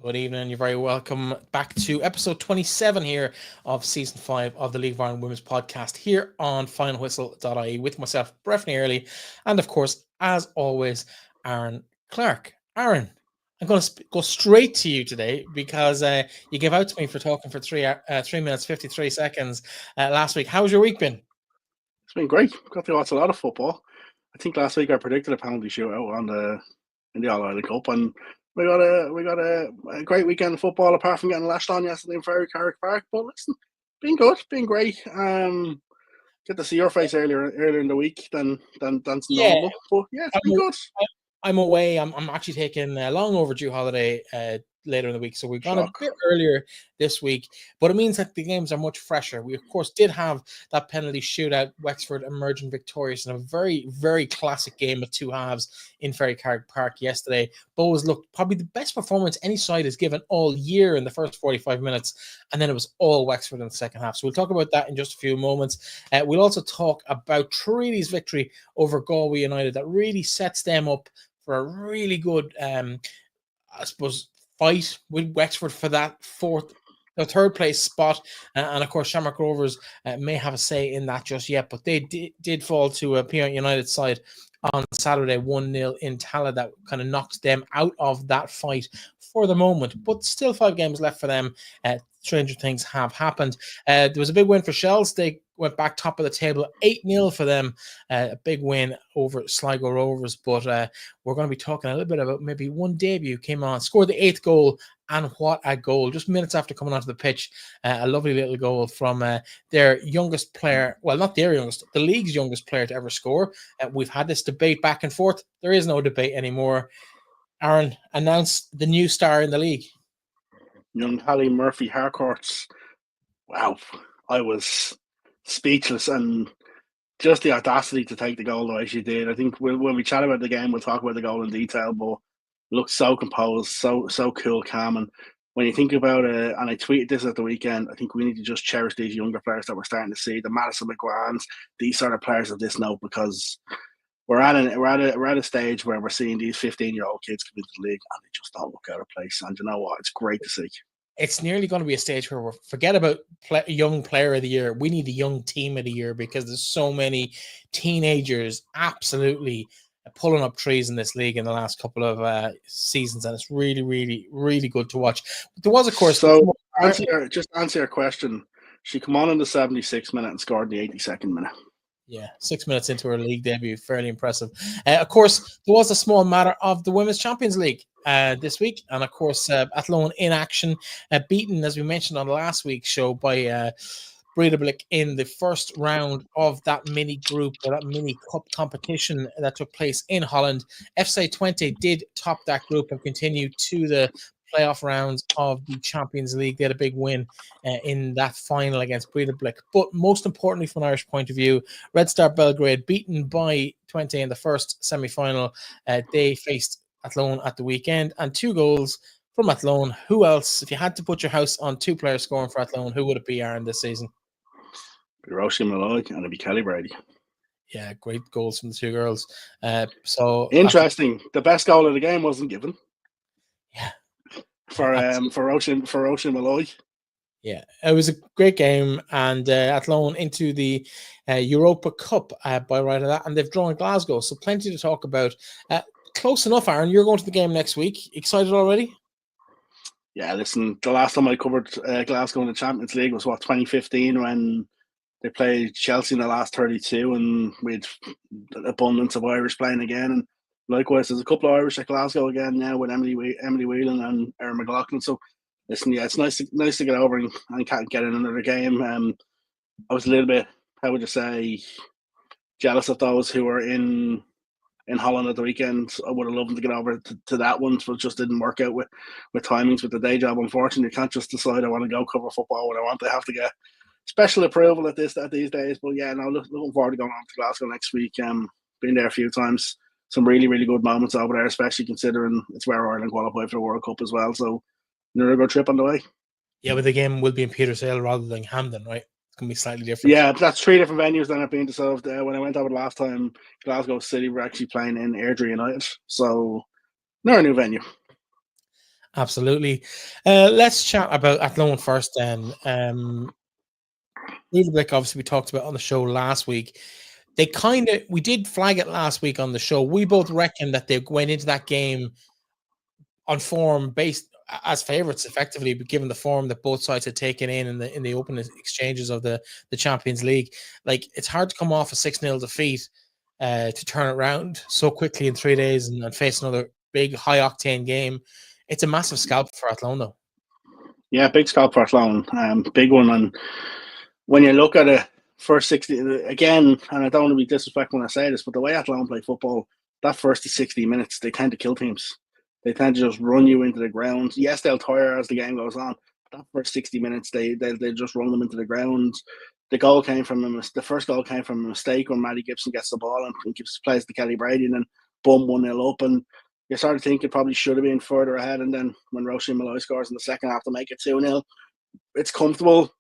Good evening. You're very welcome back to episode 27 here of season 5 of the League of Ireland Women's podcast here on finalwhistle.ie with myself, Breifne Earley, and of course, as always, Aaron Clarke. Aaron, I'm going to go straight to you today because you gave out to me for talking for 3 minutes 53 seconds last week. How's your week been? It's been great. Got to watch a lot of football. I think last week I predicted a penalty shootout in the All-Island Cup, and we got a great weekend of football apart from getting lashed on yesterday in Ferrycarrig Park. But listen, been good, been great. Get to see your face earlier in the week than normal. But yeah, it's been good. I'm away. I'm actually taking a long overdue holiday later in the week, so we've gone a bit earlier this week, but it means that the games are much fresher. We of course did have that penalty shootout, Wexford emerging victorious in a very, very classic game of two halves in Ferrycarrig Park yesterday. Bohs looked probably the best performance any side has given all year in the first 45 minutes, and then it was all Wexford in the second half. So we'll talk about that in just a few moments. We'll also talk about Treaty's victory over Galway United that really sets them up for a really good I suppose fight with Wexford for that third place spot, and of course Shamrock Rovers may have a say in that just yet, but they did fall to a Peamount United side on Saturday 1-0 in Tala that kind of knocked them out of that fight for the moment, but still 5 games left for them. Stranger things have happened. There was a big win for Shells. They went back top of the table, 8-0 for them. A big win over Sligo Rovers. But we're going to be talking a little bit about maybe one debut came on, scored the 8th goal, and what a goal. Just minutes after coming onto the pitch, a lovely little goal from their youngest player. Well, not their youngest, the league's youngest player to ever score. We've had this debate back and forth. There is no debate anymore. Aaron, announce the new star in the league. Young Holly Murphy Harcourt. Wow, I was speechless, and just the audacity to take the goal the way she did. I think when we chat about the game, we'll talk about the goal in detail, but looked so composed, so cool, calm. And when you think about it, and I tweeted this at the weekend, I think we need to just cherish these younger players that we're starting to see, the Madison McGuanes, these sort of players of this note, because we're at a stage where we're seeing these 15-year-old kids come into the league and they just don't look out of place. And you know what? It's great to see. It's nearly going to be a stage where we forget about young player of the year. We need a young team of the year because there's so many teenagers absolutely pulling up trees in this league in the last couple of seasons, and it's really, really, really good to watch. But there was, of course... So, answer your question. She came on in the 76th minute and scored in the 82nd minute. Yeah, 6 minutes into her league debut. Fairly impressive. Of course, there was a small matter of the Women's Champions League this week. And, of course, Athlone in action, beaten, as we mentioned on last week's show, by Breifne in the first round of that mini group, or that mini cup competition that took place in Holland. FC 20 did top that group and continue to the playoff rounds of the Champions League. They had a big win in that final against Breifne. But most importantly, from an Irish point of view, Red Star Belgrade beaten by 20 in the first semi-final. They faced Athlone at the weekend, and 2 goals from Athlone. Who else? If you had to put your house on 2 players scoring for Athlone, who would it be, Aaron, this season? It'd be Roisin Malloy and it'd be Kelly Brady. Yeah, great goals from the 2 girls. So interesting. The best goal of the game wasn't given. Yeah. For Roisin Malloy. Yeah, it was a great game, and Athlone into the Europa Cup by right of that, and they've drawn Glasgow, so plenty to talk about. Close enough, Aaron. You're going to the game next week. Excited already? Yeah, listen, the last time I covered Glasgow in the Champions League was, 2015, when they played Chelsea in the last 32, and we had an abundance of Irish playing again. And likewise, there's a couple of Irish at Glasgow again now with Emily Whelan and Erin McLaughlin. So, listen, yeah, it's nice to get over and get in another game. I was a little bit, how would you say, jealous of those who were in Holland at the weekend. I would have loved to get over to that one, but it just didn't work out with timings with the day job. Unfortunately, you can't just decide I want to go cover football when I want. I have to get special approval at these days. But yeah, no, looking forward to going on to Glasgow next week. Been there a few times. Some really, really good moments over there, especially considering it's where Ireland qualified for the World Cup as well. So another good trip on the way. Yeah, but the game will be in Petersale rather than Hampden, right? It's going to be slightly different. Yeah, that's 3 different venues than I've been to. So when I went over the last time, Glasgow City were actually playing in Airdrie United. So another new venue. Absolutely. Let's chat about Athlone first then. Ludovic, obviously, we talked about on the show last week. We did flag it last week on the show. We both reckon that they went into that game on form based as favourites, effectively, but given the form that both sides had taken in the open exchanges of the Champions League. Like, it's hard to come off a 6-0 defeat to turn it around so quickly in 3 days and face another big high octane game. It's a massive scalp for Athlone, though. Yeah, big scalp for Athlone, big one. And when you look at it, first 60 again, and I don't want to be disrespectful when I say this, but the way Athlone play football, that first 60 minutes, they tend to kill teams. They tend to just run you into the ground. Yes, they'll tire as the game goes on. But that first 60 minutes, they just run them into the ground. The first goal came from a mistake when Matty Gibson gets the ball and plays to Kelly Brady, and then boom, 1-0 up. And you sort of think it probably should have been further ahead. And then when Roisin Malloy scores in the second half to make it 2-0, it's comfortable.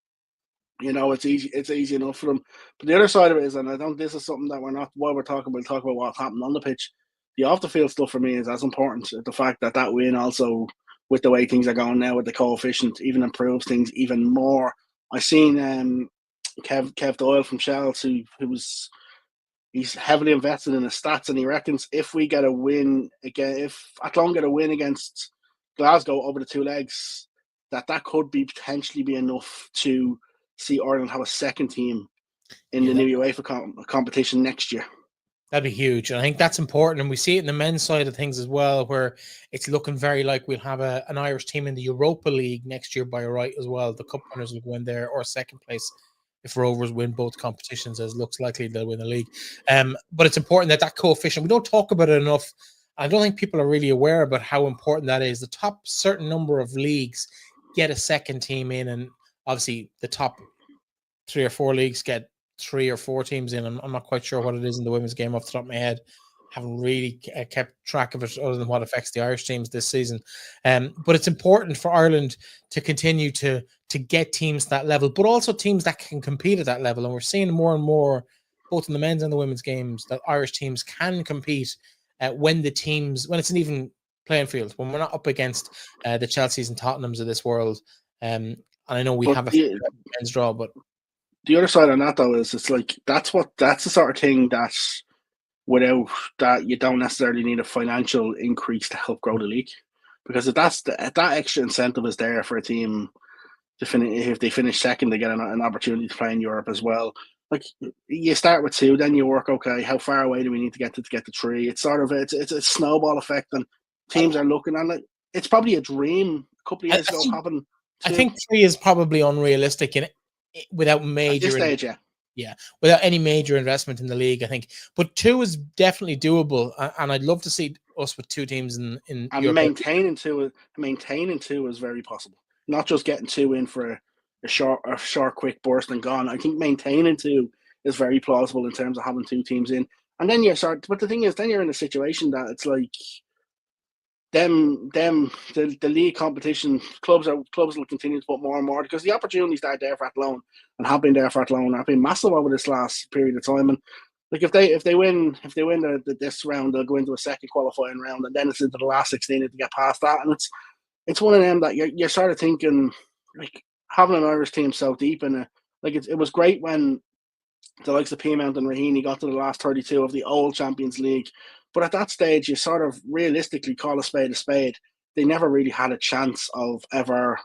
You know, it's easy enough for them. But the other side of it is, and I don't, this is something that while we're talking about, talk about what happened on the pitch. The off the field stuff for me is as important. The fact that win also, with the way things are going now with the coefficient, even improves things even more. I seen Kev Doyle from Shells, he's heavily invested in his stats, and he reckons if we get a win again, if Athlone get a win against Glasgow over the 2 legs, that could potentially be enough to see Ireland have a second team in the new UEFA competition next year. That'd be huge. And I think that's important. And we see it in the men's side of things as well, where it's looking very like we'll have an Irish team in the Europa League next year by right as well. The cup winners will go in there, or second place if Rovers win both competitions, as looks likely they'll win the league. But it's important that coefficient, we don't talk about it enough. I don't think people are really aware about how important that is. The top certain number of leagues get a second team in, and obviously the top 3 or 4 leagues get 3 or 4 teams in. I'm not quite sure what it is in the women's game off the top of my head. Haven't really kept track of it other than what affects the Irish teams this season. But it's important for Ireland to continue to get teams to that level, but also teams that can compete at that level. And we're seeing more and more, both in the men's and the women's games, that Irish teams can compete when it's an even playing field, when we're not up against the Chelseas and Tottenhams of this world. And I know we have a men's draw, but the other side on that, though, is it's like that's the sort of thing that without that you don't necessarily need a financial increase to help grow the league, because if that extra incentive is there for a team to finish, if they finish second, they get an opportunity to play in Europe as well. Like, you start with 2, then you work, okay, how far away do we need to get to 3? It's sort of it's a snowball effect, and teams are looking at it. It's probably a dream a couple of years ago happened. I think 3 is probably unrealistic without major at this stage, without any major investment in the league, I think. But 2 is definitely doable, and I'd love to see us with 2 teams in and maintaining two is very possible. Not just getting 2 in for a short, quick burst and gone. I think maintaining 2 is very plausible in terms of having 2 teams in, and then but the thing is, then you're in a situation that it's like the league competition, clubs will continue to put more and more, because the opportunities that are there for Athlone and have been there for Athlone have been massive over this last period of time. And like if they win this round, they'll go into a second qualifying round, and then it's into the last 16 to get past that. And it's one of them that you're sort of thinking, like, having an Irish team so deep in it. Like, it was great when the likes of Peamount and Raheny got to the last 32 of the old Champions League. But at that stage, you sort of realistically call a spade a spade. They never really had a chance of ever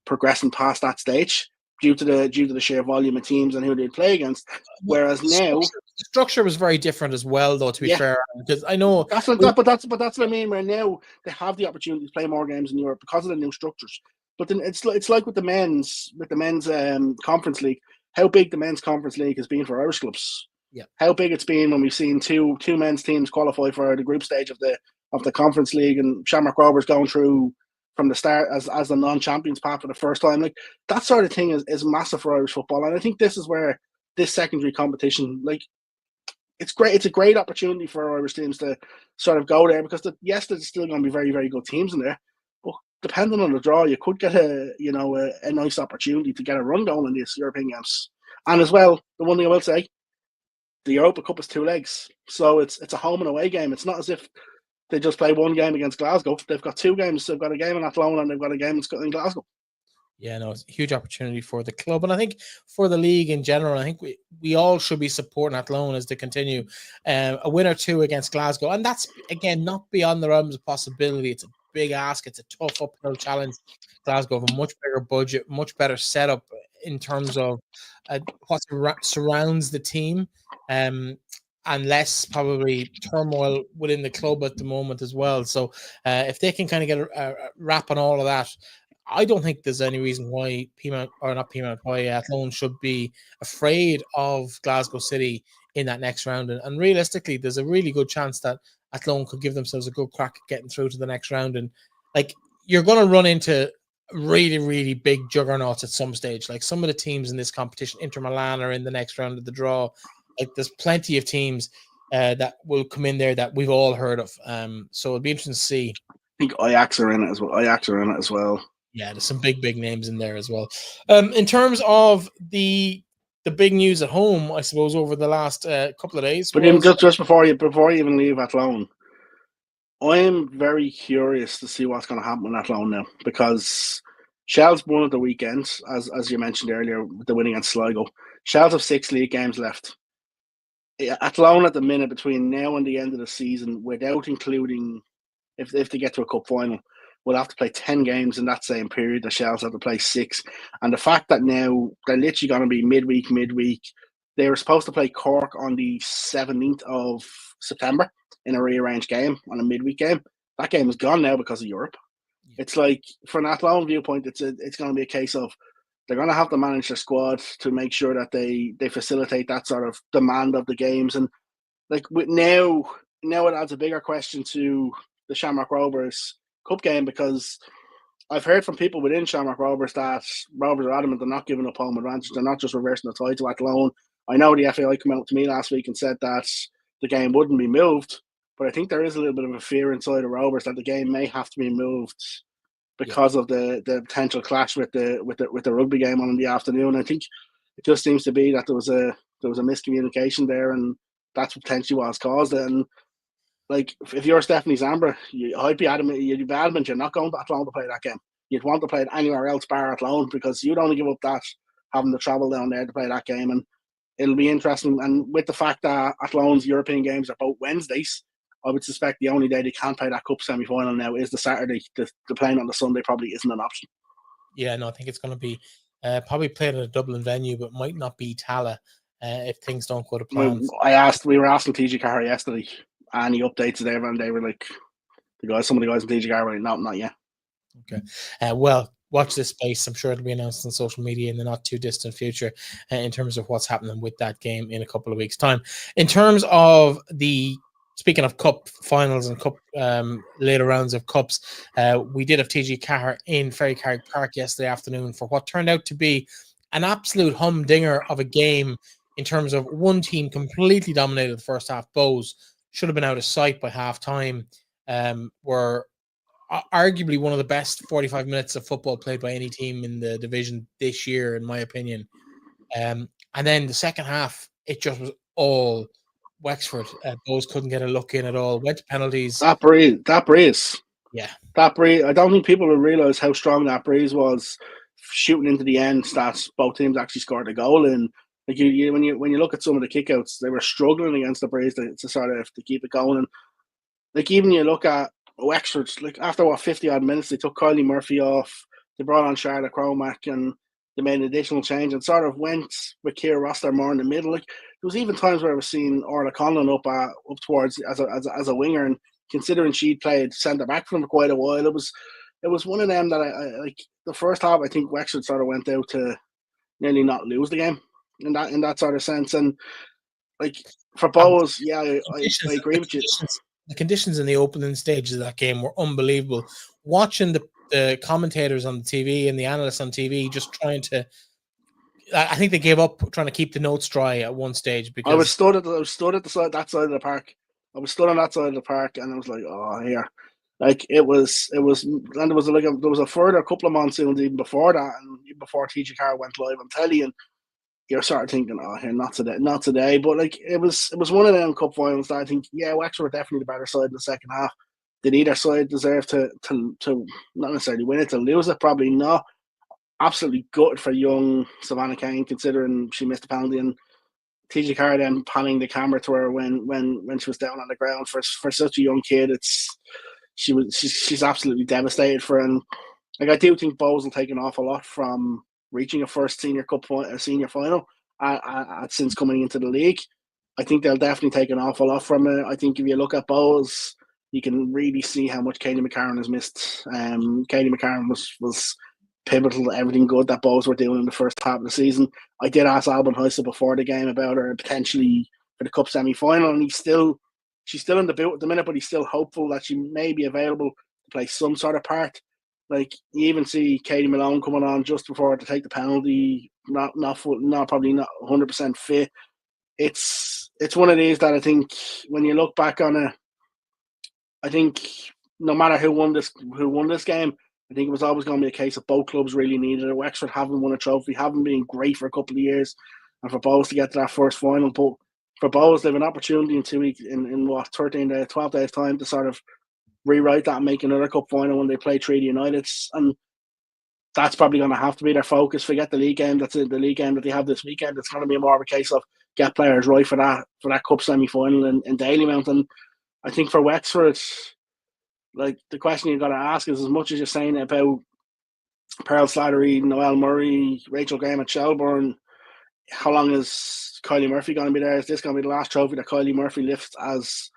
progressing past that stage due to the sheer volume of teams and who they'd play against. Whereas now, the structure was very different as well, though. To be fair, because I know that's what I mean. Where now they have the opportunity to play more games in Europe because of the new structures. But then it's like with the men's conference league. How big the men's conference league has been for Irish clubs. Yeah. How big it's been when we've seen two men's teams qualify for the group stage of the conference league, and Shamrock Rovers going through from the start as the non-champions path for the first time. Like, that sort of thing is massive for Irish football. And I think this is where this secondary competition, like, it's great. It's a great opportunity for Irish teams to sort of go there, because there's still going to be very, very good teams in there. But depending on the draw, you could get a nice opportunity to get a run going in these European games. And as well, the one thing I will say, the Europa Cup is 2 legs, so it's a home and away game. It's not as if they just play one game against Glasgow. They've got 2 games. They've got a game in Athlone and they've got a game in Glasgow. Yeah, no, it's a huge opportunity for the club. And I think for the league in general, I think we all should be supporting Athlone as they continue a win or 2 against Glasgow. And that's, again, not beyond the realms of possibility. It's a big ask. It's a tough uphill challenge. Glasgow have a much bigger budget, much better setup in terms of what surrounds the team, and less probably turmoil within the club at the moment as well. So if they can kind of get a wrap on all of that, I don't think there's any reason why why Athlone should be afraid of Glasgow City in that next round. And realistically, there's a really good chance that Athlone could give themselves a good crack at getting through to the next round. And like, you're going to run into really, really big juggernauts at some stage. Like some of the teams in this competition, Inter Milan are in the next round of the draw. Like there's plenty of teams that will come in there that we've all heard of. So it'll be interesting to see. I think Ajax are in it as well. Yeah, there's some big names in there as well. In terms of the big news at home, I suppose over the last couple of days. But even just before you even leave Athlone, I am very curious to see what's going to happen with Athlone now, because Shells won at the weekend, as you mentioned earlier, with the win against Sligo. Shells have 6 league games left. Athlone at the minute, between now and the end of the season, without including if they get to a cup final, will have to play 10 games in that same period. The Shells have to play 6. And the fact that now they're literally going to be midweek. They were supposed to play Cork on the 17th of September in a rearranged game, on a midweek game. That game is gone now because of Europe. Yeah. It's like, from an Athlone viewpoint, it's going to be a case of they're going to have to manage their squad to make sure that they facilitate that sort of demand of the games. And like with now it adds a bigger question to the Shamrock Rovers Cup game, because I've heard from people within Shamrock Rovers that Rovers are adamant they're not giving up home advantage. They're not just reversing the tie to Athlone. I know the FAI came out to me last week and said that the game wouldn't be moved, but I think there is a little bit of a fear inside the Rovers that the game may have to be moved because of the potential clash with the rugby game on in the afternoon. I think it just seems to be that there was a miscommunication there, and that's potentially what's caused it. And like, if you're Stephanie Zambra, I'd be adamant you're not going to Athlone to play that game. You'd want to play it anywhere else bar Athlone, because you'd only give up that having to travel down there to play that game. And it'll be interesting. And with the fact that Athlone's European games are both Wednesdays, I would suspect the only day they can play that cup semi-final now is the Saturday. The playing on the Sunday probably isn't an option. Yeah, no, I think it's going to be probably played at a Dublin venue, but might not be Tala if things don't go to plan. We were asking TG Carr yesterday, any updates there, and they were like, some of the guys in TG Carr were like, no, not yet. Okay. Well, watch this space. I'm sure it'll be announced on social media in the not too distant future in terms of what's happening with that game in a couple of weeks' time. In terms of speaking of cup finals and cup later rounds of cups, we did have TG Carr in Ferrycarrig Park yesterday afternoon for what turned out to be an absolute humdinger of a game in terms of one team completely dominated the first half. Bows should have been out of sight by half time. Were arguably one of the best 45 minutes of football played by any team in the division this year, in my opinion. And then the second half, it just was all Wexford. Bows couldn't get a look in at all. Went to penalties. That breeze. Yeah. That breeze. I don't think people will realise how strong that breeze was shooting into the end. That both teams actually scored a goal. And like when you look at some of the kickouts, they were struggling against the breeze to sort of to keep it going. And like, even you look at Wexford, like after 50 odd minutes, they took Holly Murphy off. They brought on Charlotte Cromack and they made an additional change and sort of went with Ciara Rossler more in the middle. Like, there was even times where I was seeing Orla Conlon up towards as a winger, and considering she'd played centre back for him for quite a while, it was one of them that I like. The first half, I think Wexford sort of went out to nearly not lose the game in that sort of sense. And like, for Bows, yeah, I agree with you. The conditions in the opening stages of that game were unbelievable. Watching the commentators on the TV and the analysts on TV just trying to, I think they gave up trying to keep the notes dry at one stage, because I was stood at that side of the park. I was stood on that side of the park, and I was like, oh, here. Like, it was, and there was a further couple of monsoons even before that, and even before TG Carr went live on telly, and you're sort of thinking, oh, here, not today. But like, it was one of them cup finals that I think, yeah, Wexford were definitely the better side in the second half. did either side deserve to not necessarily win it, to lose it? Probably not. Absolutely gutted for young Savannah Kane, considering she missed a penalty, and TJ Carr then panning the camera to her when she was down on the ground. For such a young kid, she's absolutely devastated for her. And like, I do think Bohs will take an awful lot from reaching a first senior final since coming into the league. I think they'll definitely take an awful lot from it. I think if you look at Bohs, you can really see how much Katie McCarron has missed. Katie McCarron was pivotal to everything good that Bohs were doing in the first half of the season. I did ask Albin Heisel before the game about her potentially for the cup semi-final, and she's still in the boot at the minute, but he's still hopeful that she may be available to play some sort of part. Like, you even see Katie Malone coming on just before to take the penalty, not probably not 100% fit. It's one of these that I think when you look back on it, I think no matter who won this game, I think it was always going to be a case of both clubs really needed it. Wexford haven't won a trophy, haven't been great for a couple of years, and for Bohs to get to that first final. But for Bohs, they have an opportunity in 2 weeks, in 12 days' time, to sort of rewrite that and make another cup final when they play Treaty Uniteds. And that's probably going to have to be their focus. Forget the league game. That's the league game that they have this weekend. It's going to be more of a case of get players right for that cup semi-final in Dalymount. And I think for Wexford, like, the question you've got to ask is, as much as you're saying about Pearl Slattery, Noelle Murray, Rachel Graham at Shelbourne, how long is Kylie Murphy going to be there? Is this going to be the last trophy that Kylie Murphy lifts as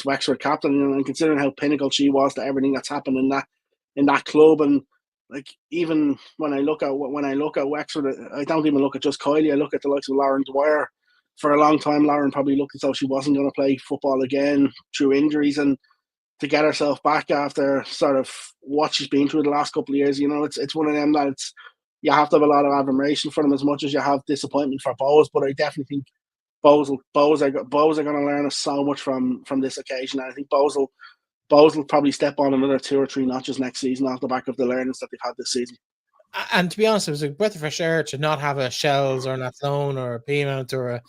Wexford captain? And considering how pinnacle she was to everything that's happened in that club, and like, even when I look at Wexford, I don't even look at just Kylie. I look at the likes of Lauren Dwyer. For a long time, Lauren probably looked as though she wasn't going to play football again through injuries, and to get herself back after sort of what she's been through the last couple of years, it's one of them that you have to have a lot of admiration for them as much as you have disappointment for Bohs. But I definitely think Bohs are going to learn so much from this occasion. And I think Bohs will probably step on another 2 or 3 notches next season off the back of the learnings that they've had this season. And to be honest, it was a breath of fresh air to not have a Shells or an Athlone or a Piedmont or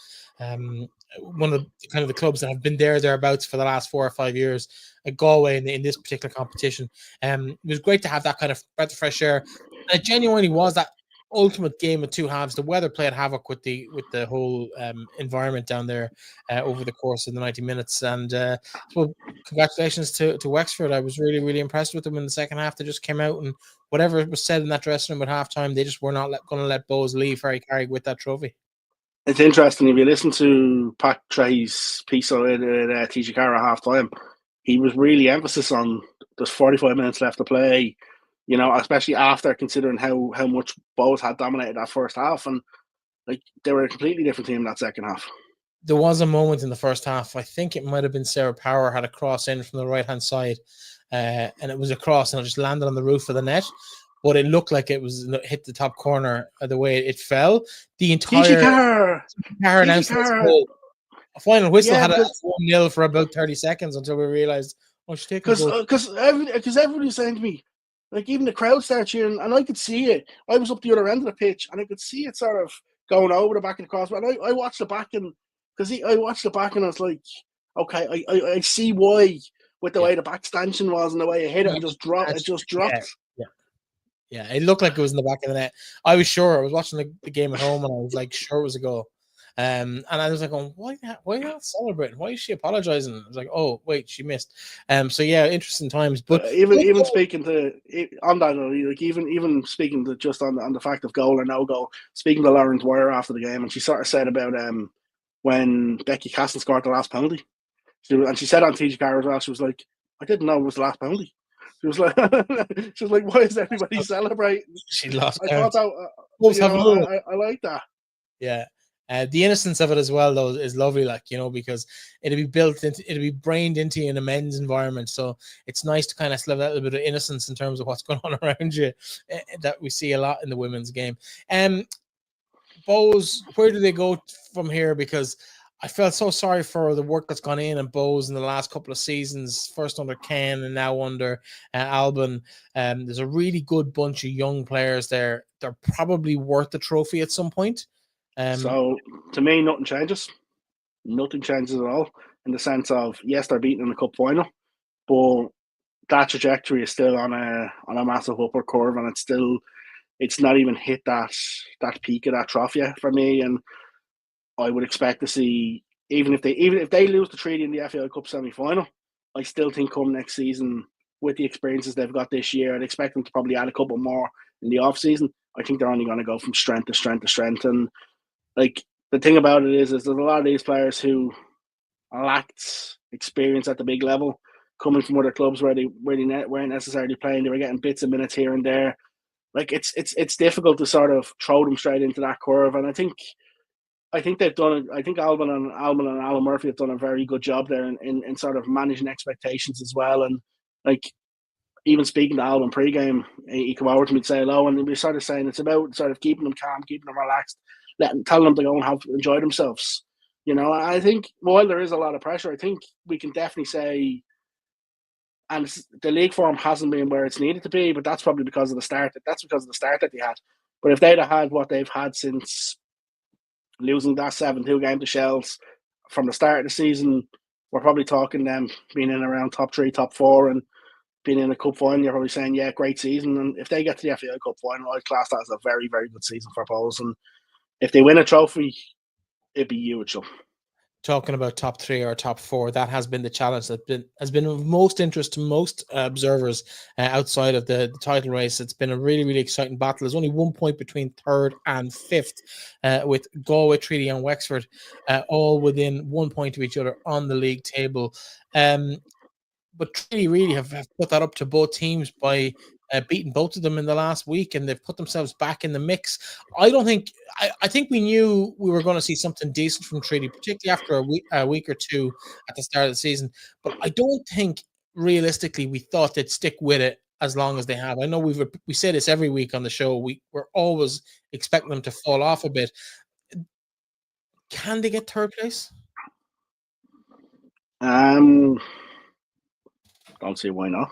one of the kind of the clubs that have been thereabouts for the last 4 or 5 years at Galway in this particular competition. It was great to have that kind of breath of fresh air. And it genuinely was that ultimate game of two halves. The weather played havoc with the whole environment down there over the course of the 90 minutes. And so congratulations to Wexford. I was really, really impressed with them in the second half. They just came out, and whatever was said in that dressing room at halftime, they just were not going to let Bohs leave Ferrycarrig with that trophy. It's interesting, if you listen to Pat Trey's piece on it at TG Carr at half time, he was really emphasis on there's 45 minutes left to play, especially after considering how much Bohs had dominated that first half, and like, they were a completely different team that second half. There was a moment in the first half, I think it might have been Sarah Power had a cross in from the right-hand side, and it was a cross and it just landed on the roof of the net. But it looked like it was hit the top corner the way it fell. The entire announcement, a final whistle had a 1-0 for about 30 seconds until we realized, she's taking because everybody was saying to me, like, even the crowd started cheering, and I could see it. I was up the other end of the pitch, and I could see it sort of going over the back of the crossbar. And I watched the back, and I was like, okay, I see why, with the way the back stanchion was and the way it hit it and just dropped. It just dropped. Yeah, it looked like it was in the back of the net. I was sure. I was watching the game at home, and I was like, sure it was a goal. And I was like, why not celebrating? Why is she apologizing? I was like, oh wait, she missed. So yeah, interesting times. But even speaking to on that, like, even speaking to just on the fact of goal or no goal, speaking to Lauren Dwyer after the game, and she sort of said about when Becky Castle scored the last penalty, she said on TG Carr as well, she was like, I didn't know it was the last penalty. She was like, why is everybody celebrating? She lost. I thought that I like that. Yeah. The innocence of it as well, though, is lovely, because it'll be brained into you in a men's environment. So it's nice to kind of have a little bit of innocence in terms of what's going on around you that we see a lot in the women's game. Bohs, where do they go from here? Because I felt so sorry for the work that's gone in Bohs in the last couple of seasons, first under Ken and now under Albin. There's a really good bunch of young players there. They're probably worth the trophy at some point. So, to me, nothing changes. Nothing changes at all, in the sense of, yes, they're beaten in the cup final, but that trajectory is still on a massive upward curve, and it's not even hit that peak of that trough yet for me. And I would expect to see, even if they lose the treaty in the FAI Cup semi-final, I still think come next season, with the experiences they've got this year, I'd expect them to probably add a couple more in the off season. I think they're only going to go from strength to strength to strength. And like, the thing about it is there's a lot of these players who lacked experience at the big level, coming from other clubs where they weren't necessarily playing. They were getting bits of minutes here and there. Like, it's difficult to sort of throw them straight into that curve. And I think they've done it. I think Alban and Alan Murphy have done a very good job there in sort of managing expectations as well. And like, even speaking to Alban pre-game, he came over to me to say hello, and we were sort of saying it's about sort of keeping them calm, keeping them relaxed, telling them to go and enjoy themselves. You know, I think while there is a lot of pressure, I think we can definitely say, and the league form hasn't been where it's needed to be, but that's probably because of the start. That's because of the start that they had. But if they'd have had what they've had since losing that 7-2 game to Shells from the start of the season, we're probably talking them being in around top 3, top 4, and being in a cup final. You're probably saying, yeah, great season. And if they get to the FAI Cup final, I'd class that as a very, very good season for Poles. And if they win a trophy, it'd be huge. Talking about top 3 or top 4, that has been the challenge that has been of most interest to most observers outside of the title race. It's been a really, really exciting battle. There's only 1 point between 3rd and 5th, with Galway, Treaty, and Wexford all within 1 point of each other on the league table. But Treaty really have put that up to both teams by beating both of them in the last week, and they've put themselves back in the mix. I think we knew we were going to see something decent from Treaty, particularly after a week or two at the start of the season. But I don't think realistically we thought they'd stick with it as long as they have. I know we say this every week on the show. We're always expecting them to fall off a bit. Can they get 3rd place? Don't see why not.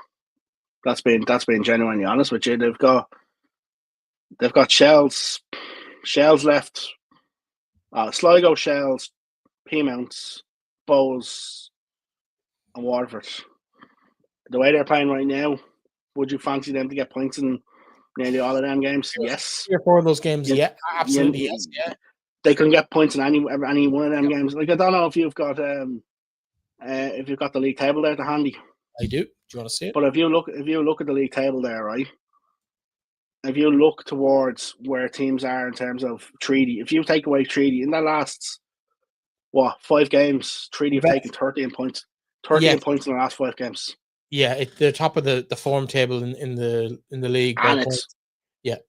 That's been genuinely honest with you. They've got Shells left, Sligo, Shells, Peamounts, Bows, and Waterford. The way they're playing right now, would you fancy them to get points in nearly all of them games? Yes. 3 or 4 of those games, yeah, absolutely, yes, yeah. They can get points in any one of them games. Like, I don't know if you've got the league table there to handy. I do. Do you want to see it? But if you look at the league table there, right? If you look towards where teams are in terms of Treaty, if you take away Treaty in the last 5 games, Treaty have taken 13 points. 13 points in the last 5 games. Yeah, they're top of the form table in the league. And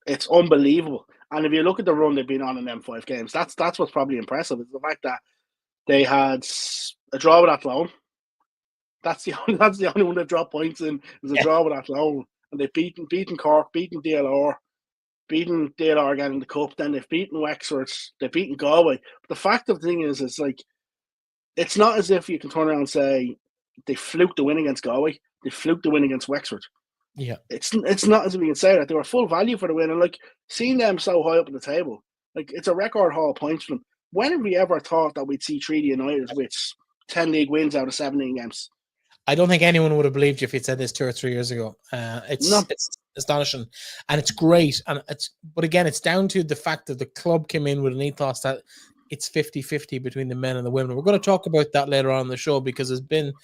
it's unbelievable. And if you look at the run they've been on in them 5 games, that's what's probably impressive, is the fact that they had a draw with Athlone. That's the only one they've dropped points in, is a draw with Athlone. And they've beaten Cork, beaten DLR again in the cup. Then they've beaten Wexford, they've beaten Galway. But the fact of the thing is, it's like, it's not as if you can turn around and say they fluked the win against Galway, they fluked the win against Wexford. Yeah, it's not as if we can say that. They were full value for the win, and like, seeing them so high up on the table, like, it's a record haul of points for them. When have we ever thought that we'd see Treaty United with 10 league wins out of 17 games? I don't think anyone would have believed you if you'd said this 2 or 3 years ago. It's astonishing, and it's great. And but again, it's down to the fact that the club came in with an ethos that it's 50-50 between the men and the women. We're going to talk about that later on in the show, because there's been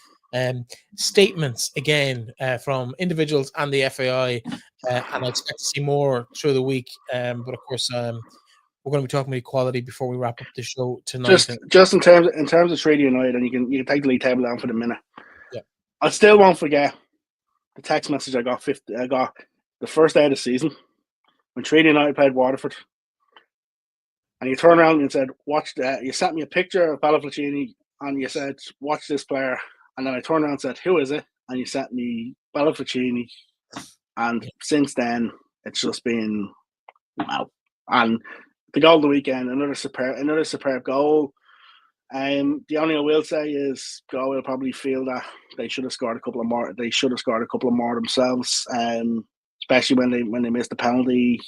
statements again from individuals and the FAI, and I expect to see more through the week. But of course, we're going to be talking about equality before we wrap up the show tonight. Just in terms of Treaty United, and you can take the league table down for the minute. Yeah, I still won't forget the text message I got the first day of the season when Treaty United played Waterford, and you turned around and said, "Watch that." You sent me a picture of Flocchini, and you said, "Watch this player." And then I turned around and said, "Who is it?" And you sent me Flocchini, and since then it's just been wow. And the goal of the weekend, another superb goal. The only I will say is Galway will probably feel that they should have scored a couple of more. They should have scored a couple of more themselves, especially when they missed the penalty.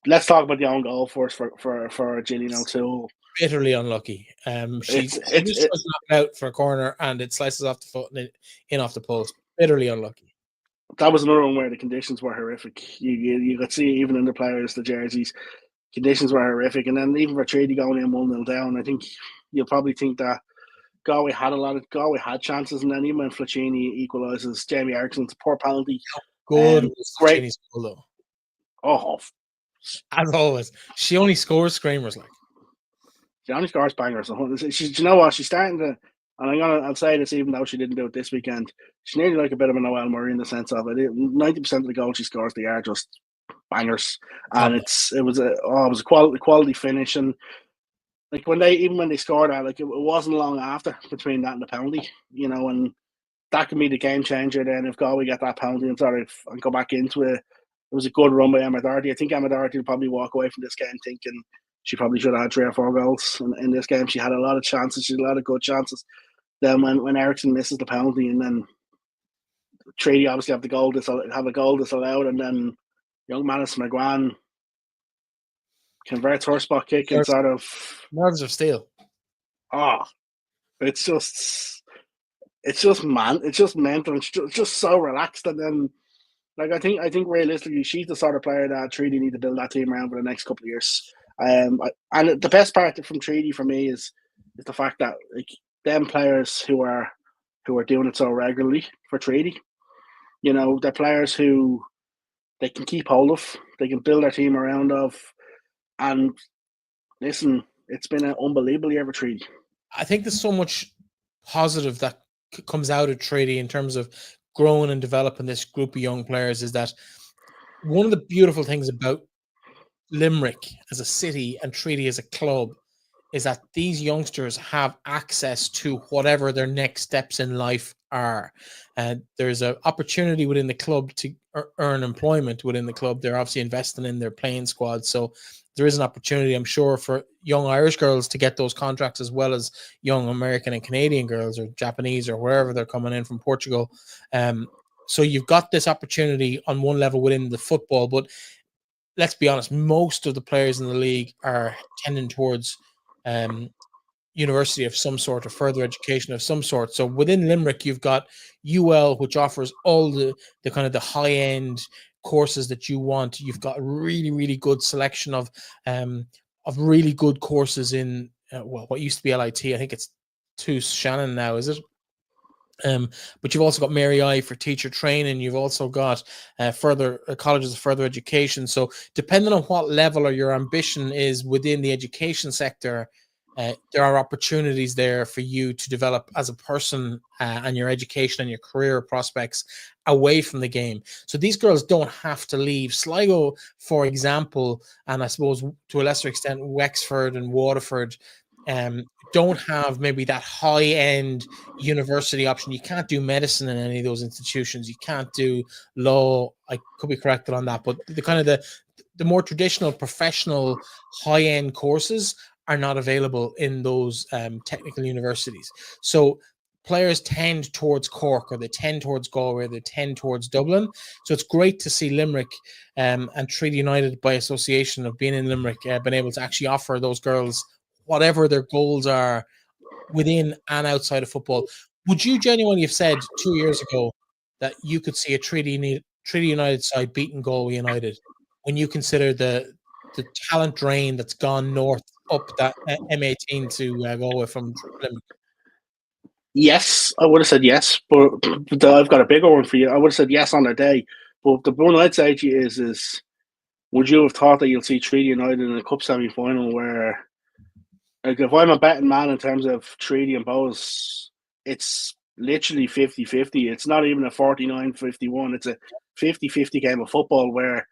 Let's talk about the own goal first for Gillian O'Toole. bitterly unlucky. She just tries to knock it out for a corner, and it slices off the foot and in off the post. Bitterly unlucky. That was another one where the conditions were horrific. You could see even in the players, the jerseys, conditions were horrific. And then even for Treaty going in 1-0 down, I think you'll probably think that Galway had chances, and then even when Flocchini equalises, Jamie Erickson's poor penalty. Good was great. Goal, though. Oh, as always, she only scores screamers. Like she only scores bangers. You know what? She's starting to, and I'll say this even though she didn't do it this weekend. She's nearly like a bit of a Noelle Murray in the sense of it. 90% of the goals she scores, they are just bangers, and it was a quality finish. And like when they scored that, like it wasn't long after between that and the penalty, and that can be the game changer. Then if Galway get that penalty and go back into it, it was a good run by Emma Doherty. I think Emma Doherty will probably walk away from this game thinking she probably should have had 3 or 4 goals in this game. She had a lot of chances. She had a lot of good chances. Then when Ericsson misses the penalty, and then Treaty obviously have a goal disallowed, and then young Madison McGuane converts her spot kick and sort of nerves of steel. It's just mental. It's just so relaxed, and then like I think realistically, she's the sort of player that Treaty need to build that team around for the next couple of years. And the best part from Treaty for me is the fact that like them players who are doing it so regularly for Treaty, they're players who they can keep hold of, they can build their team around of, and listen, it's been an unbelievable year for Treaty. I think there's so much positive that comes out of Treaty in terms of growing and developing this group of young players. Is that one of the beautiful things about Limerick as a city and Treaty as a club is that these youngsters have access to whatever their next steps in life are. There's an opportunity within the club to earn employment within the club. They're obviously investing in their playing squad. So there is an opportunity, I'm sure, for young Irish girls to get those contracts as well as young American and Canadian girls or Japanese or wherever they're coming in from Portugal. So you've got this opportunity on one level within the football, but let's be honest, most of the players in the league are tending towards university of some sort or further education of some sort. So within Limerick, you've got UL, which offers all the kind of the high-end courses that you want. You've got a really, really good selection of really good courses in what used to be LIT. I think it's to Shannon now, is it? But you've also got Mary I for teacher training. You've also got further colleges of further education. So depending on what level or your ambition is within the education sector, there are opportunities there for you to develop as a person and your education and your career prospects away from the game. So these girls don't have to leave. Sligo, for example, and I suppose to a lesser extent Wexford and Waterford, don't have maybe that high-end university option. You can't do medicine in any of those institutions. You can't do law. I could be corrected on that, but the kind of the more traditional professional high-end courses are not available in those technical universities. So players tend towards Cork, or they tend towards Galway, or they tend towards Dublin. So it's great to see Limerick and Treaty United by association of being in Limerick been able to actually offer those girls whatever their goals are within and outside of football. Would you genuinely have said 2 years ago that you could see a Treaty United side beating Galway United when you consider the talent drain that's gone north up that M18 to Galway from Limerick? Yes, I would have said yes, but I've got a bigger one for you. I would have said yes on the day, but the one I'd say to you is would you have thought that you'll see Treaty United in a cup semi-final where, like, if I'm a betting man in terms of Treaty and Bohs, it's literally 50-50. It's not even a 49-51. It's a 50-50 game of football where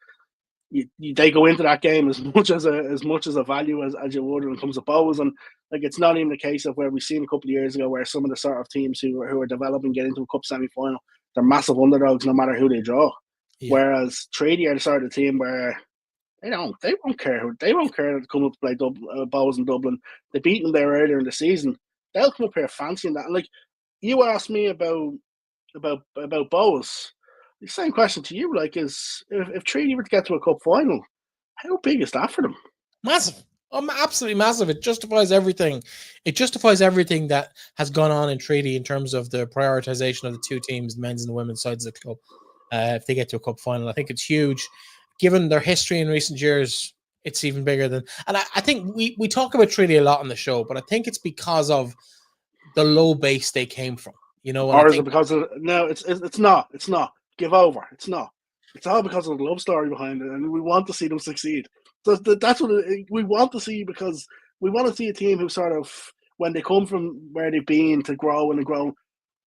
they go into that game as much as a value as you would when it comes to Bohs. And like, it's not even a case of where we've seen a couple of years ago where some of the sort of teams who are developing get into a cup semi-final, they're massive underdogs no matter who they draw. Yeah. Whereas Treaty are the sort of team where they won't care. They won't care to come up to play Bohs in Dublin. They beat them there earlier in the season. They'll come up here fancying that. And like, you asked me about Bohs. The same question to you, like, is if Treaty were to get to a cup final, how big is that for them? Massive. Absolutely massive. It justifies everything. It justifies everything that has gone on in treaty in terms of the prioritization of the two teams, the men's and the women's sides of the club. If they get to a cup final, I think it's huge. Given their history in recent years, it's even bigger than. And I think we talk about treaty a lot on the show, but I think it's because of the low base they came from. You know, and Or I is think it because of no? It's not. It's not. Give over. It's not. It's all because of the love story behind it, and we want to see them succeed. So that's what we want to see, because we want to see a team who sort of, when they come from where they've been to grow and grow,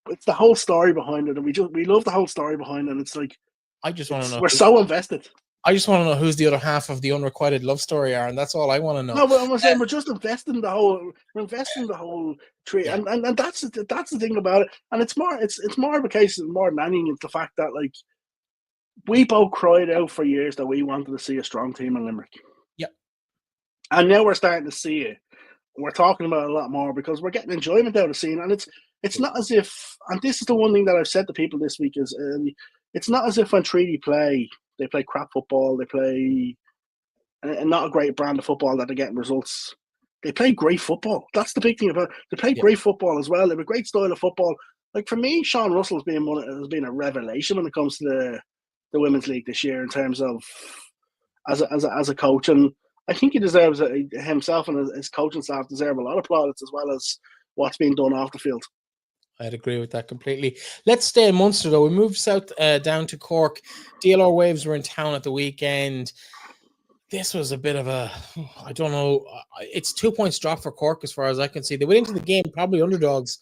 it's the whole story behind it, and we love the whole story behind it. And it's like I just want to know. We're so invested. I just want to know who's the other half of the unrequited love story, Aaron. That's all I want to know. No, but I'm saying we're just investing the whole. We're investing the whole tree, Yeah. and that's the thing about it. And it's more of a case of more than anything. It's the fact that, like, we both cried out for years that we wanted to see a strong team in Limerick. Yep. And now we're starting to see it. We're talking about it a lot more because we're getting enjoyment out of seeing. And it's not as if, and this is the one thing that I've said to people this week, is it's not as if when Treaty play, they play crap football, they play not a great brand of football that they're getting results. They play great football. That's the big thing about it. They play great football as well. They have a great style of football. Like, for me, Sean Russell's has been a revelation when it comes to the Women's League this year in terms of as a coach. And I think he deserves himself and his coaching staff deserve a lot of plaudits, as well as what's being done off the field. I'd agree with that completely. Let's stay in Munster, though. We moved south down to Cork. DLR Waves were in town at the weekend. This was a bit of a, I don't know, it's 2 points drop for Cork as far as I can see. They went into the game probably underdogs,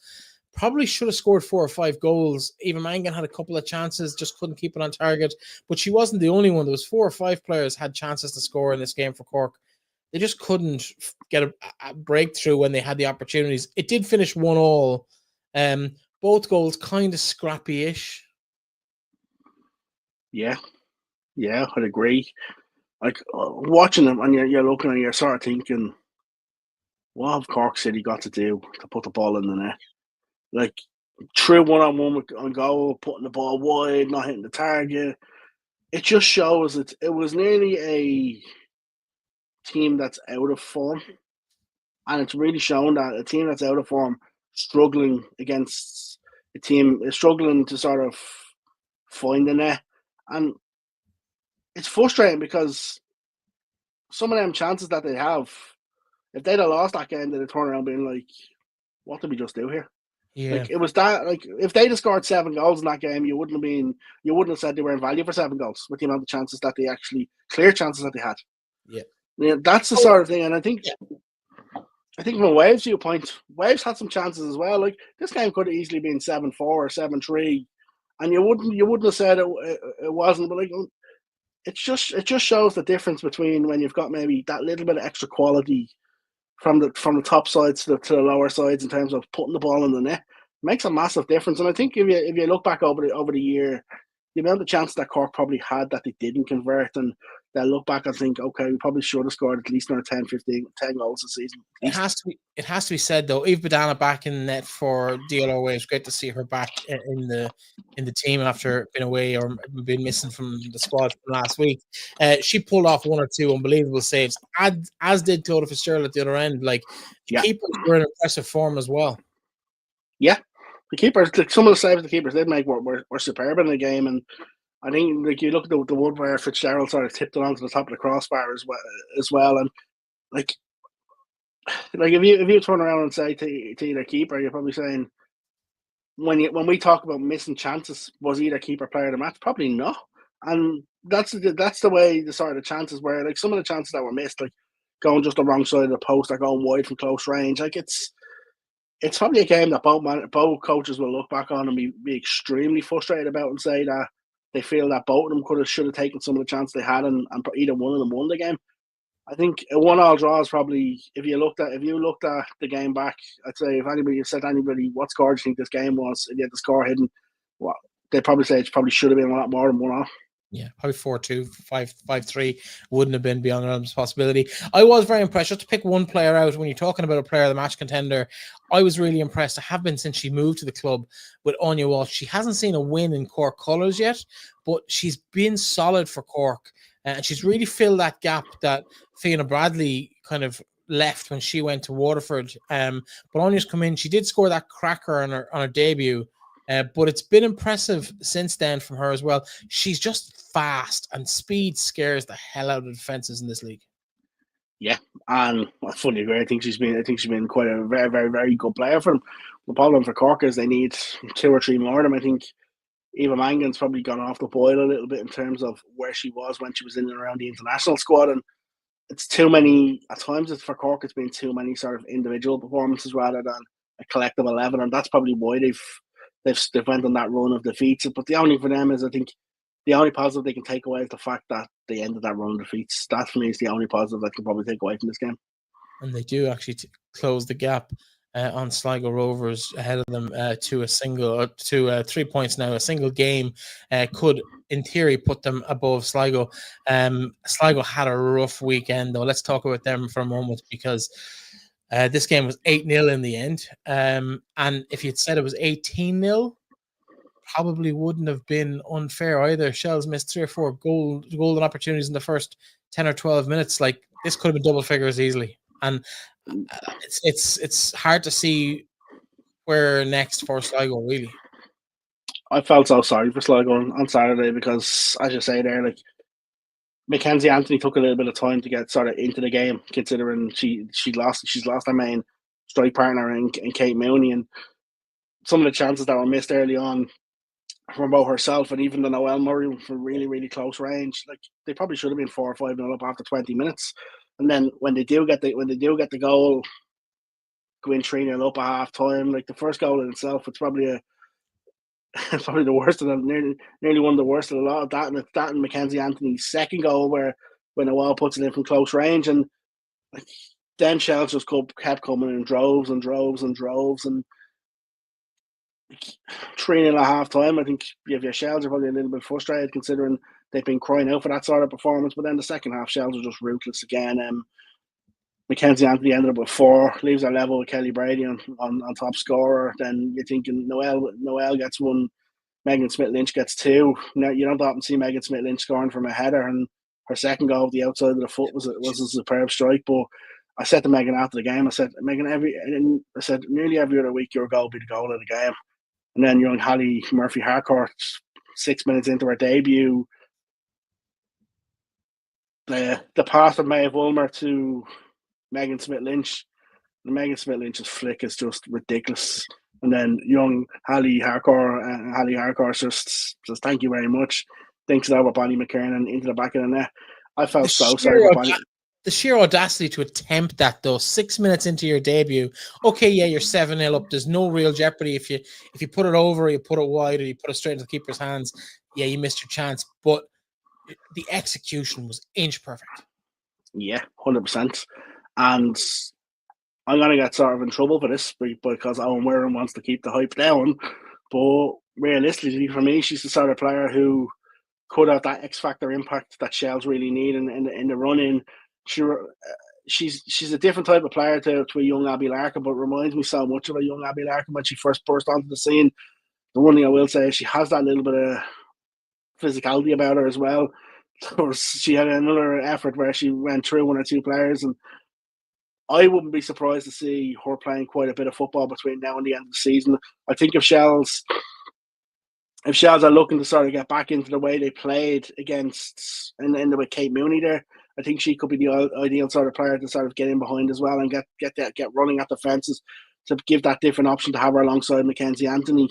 probably should have scored 4 or 5 goals. Eva Mangan had a couple of chances, just couldn't keep it on target. But she wasn't the only one. There was 4 or 5 players had chances to score in this game for Cork. They just couldn't get a breakthrough when they had the opportunities. It did finish 1-1. Both goals kind of scrappy-ish. Yeah, I'd agree. Like, watching them, and you're looking and you're sort of thinking, what have Cork City got to do to put the ball in the net? Like, true one-on-one on goal, putting the ball wide, not hitting the target. It just shows it was nearly a team that's out of form. And it's really shown that a team that's out of form, struggling against a team, is struggling to sort of find the net. And it's frustrating because some of them chances that they have, if they'd have lost that game, they'd have turned around being like, what did we just do here? Yeah. Like, it was that, like, if they'd have scored 7 goals in that game, you wouldn't have said they were in value for 7 goals with the amount of chances that they actually, clear chances that they had. Yeah. That's the sort of thing. And I think from a Waves viewpoint, Waves had some chances as well. Like, this game could have easily been 7-4 or 7-3, and you wouldn't have said it wasn't. But, like, it just shows the difference between when you've got maybe that little bit of extra quality from the top sides to the lower sides in terms of putting the ball in the net. It makes a massive difference. And I think if you look back over the year, the amount of chances that Cork probably had that they didn't convert, and they'll look back and think, okay, we probably should have scored at least another 10 goals a season. It has to be said, though, Eve Badana back in the net for DLR Waves. Great to see her back in the team after being away or being missing from the squad from last week. She pulled off 1 or 2 unbelievable saves, as did Clodagh Fitzgerald at the other end. Like, the keepers were in impressive form as well. Yeah. The keepers, like, some of the saves the keepers did make were superb in the game. And I think, like, you look at the one where Fitzgerald sort of tipped it onto the top of the crossbar as well. And like if you turn around and say to either keeper, you're probably saying, when we talk about missing chances, was either keeper player of the match? Probably not. And that's the way the sort of chances were. Like, some of the chances that were missed, like going just the wrong side of the post or going wide from close range. Like, it's probably a game that both coaches will look back on and be extremely frustrated about, and say that they feel that both of them should have taken some of the chances they had, and either one of them won the game. I think a 1-1 draw is probably, if you looked at the game back, I'd say if anybody said to anybody, what score do you think this game was, if you had the score hidden, well, they'd probably say it probably should have been a lot more than 1-1. Yeah, probably 4-2, 5-3 wouldn't have been beyond realms possibility. I was very impressed. Just to pick one player out, when you're talking about a player of the match contender, I was really impressed. I have been since she moved to the club with Anya Walsh. She hasn't seen a win in Cork colours yet, but she's been solid for Cork. And she's really filled that gap that Fiona Bradley kind of left when she went to Waterford. But Anya's come in. She did score that cracker on her debut, but it's been impressive since then from her as well. She's just fast, and speed scares the hell out of defenses in this league. Yeah, and I fully agree. I think she's been quite a very, very, very good player for them. The problem for Cork is they need 2 or 3 more of them. I think Eva Mangan's probably gone off the boil a little bit in terms of where she was when she was in and around the international squad, and it's too many at times. For Cork, it's been too many sort of individual performances rather than a collective 11, and that's probably why they've went on that run of defeats. But the only for them is, I think, the only positive they can take away is the fact that they ended that run of defeats. That for me is the only positive I can probably take away from this game. And they do actually close the gap on Sligo Rovers ahead of them to 3 points now. A single game could, in theory, put them above Sligo. Sligo had a rough weekend, though. Let's talk about them for a moment, because this game was 8-0 in the end. And if you'd said it was 18-0, probably wouldn't have been unfair either. Shells missed 3 or 4 golden opportunities in the first 10 or 12 minutes. Like, this could have been double figures easily. And it's hard to see where next for Sligo, really. I felt so sorry for Sligo on Saturday because, as you say there, like, Mackenzie Anthony took a little bit of time to get sort of into the game, considering she's lost her main strike partner in Kate Mooney, and some of the chances that were missed early on from both herself and even the Noelle Murray from really, really close range. Like, they probably should have been 4 or 5-0 up after 20 minutes. And then when they do get the goal, go in 3-0 up at half time, like the first goal in itself, it's probably the worst of them, nearly one of the worst of a lot of that. And it's that and Mackenzie Anthony's second goal where when Noelle puts it in from close range, and like, then shells just kept coming in droves and droves and droves, and 3-0 at half time. I think if your Shells are probably a little bit frustrated considering they've been crying out for that sort of performance. But then the second half, Shells are just ruthless again. Mackenzie Anthony ended up with 4, leaves her level with Kelly Brady on top scorer. Then you're thinking Noelle gets 1, Megan Smith-Lynch gets 2. Now, you don't often see Megan Smith-Lynch scoring from a header, and her second goal of the outside of the foot was a superb strike. But I said to Megan after the game, I said, Megan, nearly every other week your goal will be the goal of the game. And then young Holly Murphy Harcourt, 6 minutes into her debut, the pass from Maeve Ulmer to Megan Smith-Lynch. Megan Smith-Lynch's flick is just ridiculous. And then young Holly Harcourt just says thank you very much. Thinks it over Bonnie McKernan into the back of the net. I felt so sorry for Bonnie. The sheer audacity to attempt that, though, 6 minutes into your debut. Okay, yeah, you're 7-0 up. There's no real jeopardy if you put it over, or you put it wide, or you put it straight into the keeper's hands. Yeah, you missed your chance, but the execution was inch perfect. Yeah, 100%. And I'm gonna get sort of in trouble for this because Owen Wirren wants to keep the hype down. But realistically, for me, she's the sort of player who could have that X factor impact that Shells really need in the run-in. She's a different type of player to a young Abby Larkin, but reminds me so much of a young Abby Larkin when she first burst onto the scene. The one thing I will say is she has that little bit of physicality about her as well. So she had another effort where she went through 1 or 2 players, and I wouldn't be surprised to see her playing quite a bit of football between now and the end of the season. I think if Shells are looking to sort of get back into the way they played against and with Kate Mooney there, I think she could be the ideal sort of player to sort of get in behind as well and get running at the fences to give that different option to have her alongside Mackenzie Anthony.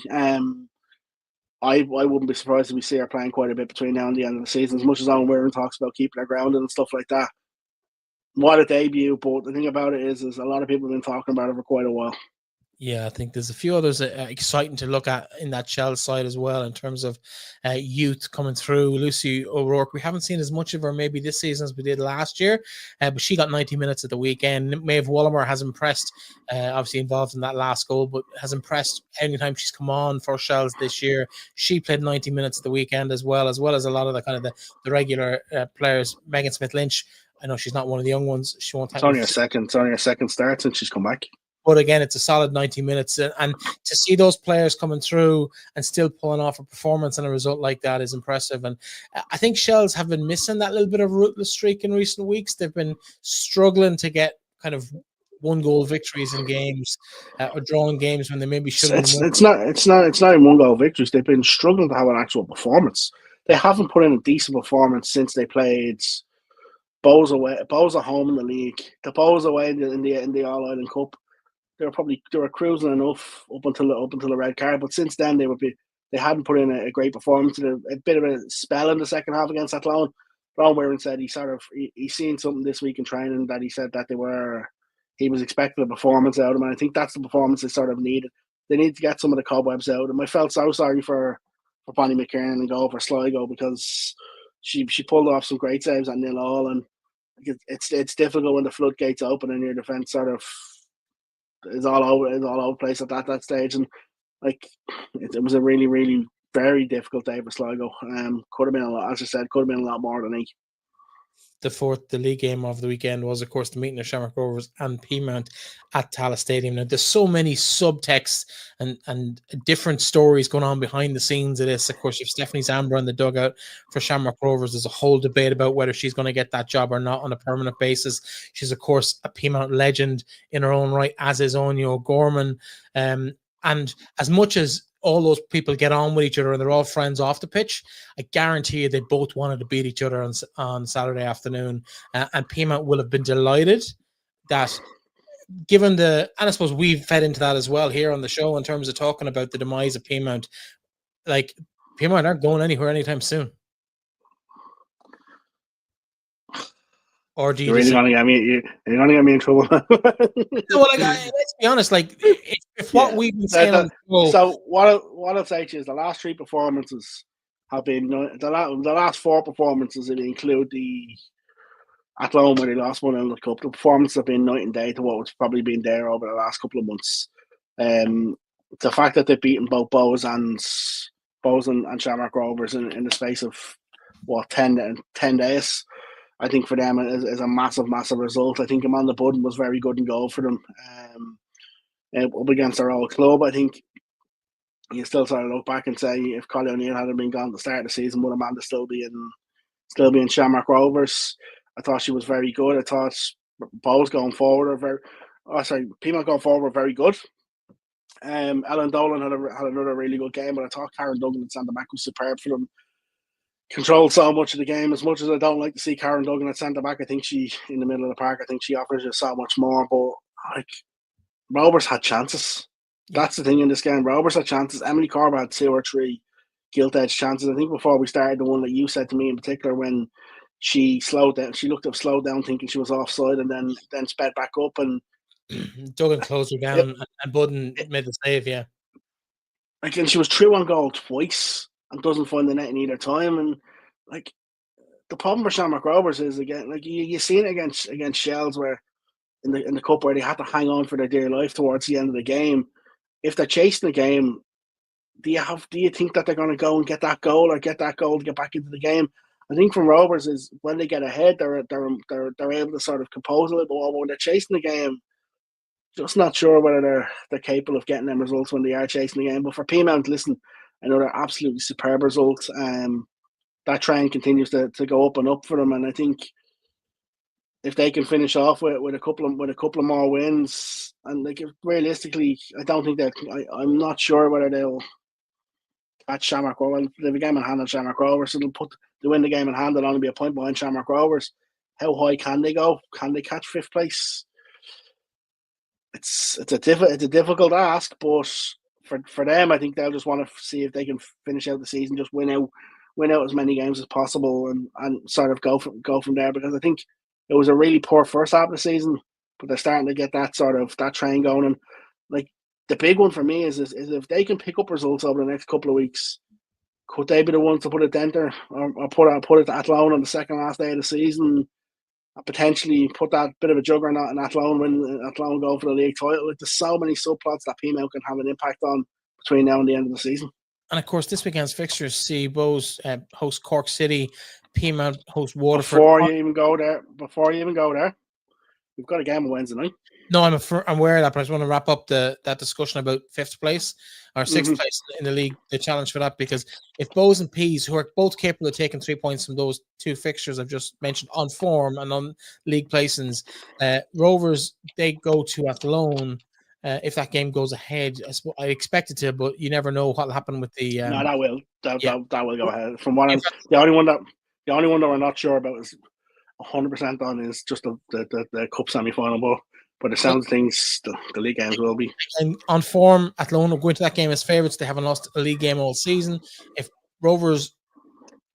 I wouldn't be surprised if we see her playing quite a bit between now and the end of the season, as much as Owen Wirren talks about keeping her grounded and stuff like that. What a debut, but the thing about it is a lot of people have been talking about it for quite a while. Yeah, I think there's a few others exciting to look at in that Shell side as well in terms of youth coming through. Lucy O'Rourke, we haven't seen as much of her maybe this season as we did last year, but she got 90 minutes at the weekend. Maeve Ulmer has impressed, obviously involved in that last goal, but has impressed anytime she's come on for Shells this year. She played 90 minutes at the weekend as well as a lot of the kind of the regular players. Megan Smith-Lynch, I know she's not one of the young ones. She won't. It's only her second start since she's come back. But again, it's a solid 90 minutes. And to see those players coming through and still pulling off a performance and a result like that is impressive. And I think Shells have been missing that little bit of ruthless streak in recent weeks. They've been struggling to get kind of 1-goal victories in games or drawing games when they maybe should have been. It's not even 1-goal victories. They've been struggling to have an actual performance. They haven't put in a decent performance since they played Bows away, Bows at home in the league, the Bows away in the All-Island Cup. They were cruising enough up until the red card, but since then they hadn't put in a great performance. A bit of a spell in the second half against Athlone. Ron Warren said he's seen something this week in training that he said that he was expecting a performance out of them. And I think that's the performance they sort of needed. They need to get some of the cobwebs out. And I felt so sorry for Bonnie McKiernan and goal for Sligo because she pulled off some great saves at 0-0, and it's difficult when the floodgates open and your defence sort of is all over the place at that stage. And like it was a really, really very difficult day for Sligo. Could have been a lot, as I said, could have been a lot more than 8. The league game of the weekend was, of course, the meeting of Shamrock Rovers and Peamount at Tallaght Stadium. Now, there's so many subtexts and different stories going on behind the scenes of this. Of course, you have Stephanie Zambra in the dugout for Shamrock Rovers. There's a whole debate about whether she's going to get that job or not on a permanent basis. She's, of course, a Peamount legend in her own right, as is Anya O'Gorman. And as much as all those people get on with each other and they're all friends off the pitch, I guarantee you they both wanted to beat each other on Saturday afternoon. And Peamount will have been delighted that, given and I suppose we've fed into that as well here on the show in terms of talking about the demise of Peamount. Like, Peamount aren't going anywhere anytime soon. Or do you You're going to get me in trouble? No, well, let's be honest. Like, if what we've been saying on the show. So what I'll say to you is the last 3 performances have been the last 4 performances, if you include the Athlone where they lost 1 in the cup. The performances have been night and day to what was probably been there over the last couple of months. The fact that they've beaten both Bows and Shamrock Rovers in the space of 10 days, I think for them is a massive, massive result. I think Amanda Budden was very good in goal for them up against their old club. I think you still sort of look back and say if Collie O'Neill hadn't been gone at the start of the season, would Amanda still be in Shamrock Rovers? I thought she was very good. I thought Bows going forward Peamount going forward were very good. Ellen Dolan had another really good game, but I thought Karen Duggan at centre back was superb for them. Controlled so much of the game. As much as I don't like to see Karen Duggan at centre back, I think she in the middle of the park. I think she offers you so much more. But like Rovers had chances. That's the thing in this game. Rovers had chances. Emily Corba had 2 or 3 gilt-edged chances. I think before we started, the one that you said to me in particular when she slowed down, she looked to have slowed down, thinking she was offside, and then sped back up and Duggan closed her down and Budden made the save. Yeah, again, she was through on goal twice and doesn't find the net in either time. And like the problem for Shamrock Rovers is again, like you seen it against Shells where in the cup where they had to hang on for their dear life towards the end of the game. If they're chasing the game, do you think that they're going to go and get that goal to get back into the game? I think from Rovers is when they get ahead, they're able to sort of compose a little bit more. When they're chasing the game, just not sure whether they're capable of getting them results when they are chasing the game. But for Peamount, listen, another absolutely superb result. That train continues to go up and up for them, and I think if they can finish off with a couple of more wins, and like realistically, I don't think that I'm not sure whether they'll catch Shamrock Rovers. They have a game in hand on Shamrock Rovers, so they win the game in hand. They'll only be a point behind Shamrock Rovers. How high can they go? Can they catch 5th place? It's a difficult ask, but for them, I think they'll just want to see if they can finish out the season, just win out as many games as possible, and sort of go from there. Because I think it was a really poor first half of the season, but they're starting to get that train going. And like the big one for me is if they can pick up results over the next couple of weeks, could they be the ones to put a denter or put it to Athlone on the second last day of the season? Potentially put that bit of a juggernaut in Athlone, when Athlone go for the league title. Like, there's so many subplots that Peamount can have an impact on between now and the end of the season. And of course, this weekend's fixtures see Bows host Cork City, Peamount host Waterford. Before you even go there, we've got a game on Wednesday night. No, I'm aware of that, but I just want to wrap up that discussion about fifth place or sixth place in the league, the challenge for that, because if Bows and Peas, who are both capable of taking 3 points from those two fixtures I've just mentioned on form and on league placings, Rovers, they go to Athlone. If that game goes ahead, I expect it to, but you never know what'll happen with the. No, that will that will go ahead. From what If the only one that we're not sure about is 100% on is just the cup semi-final, but it sounds things the league games will be. And on form, Athlone will go into that game as favourites. They haven't lost a league game all season. If Rovers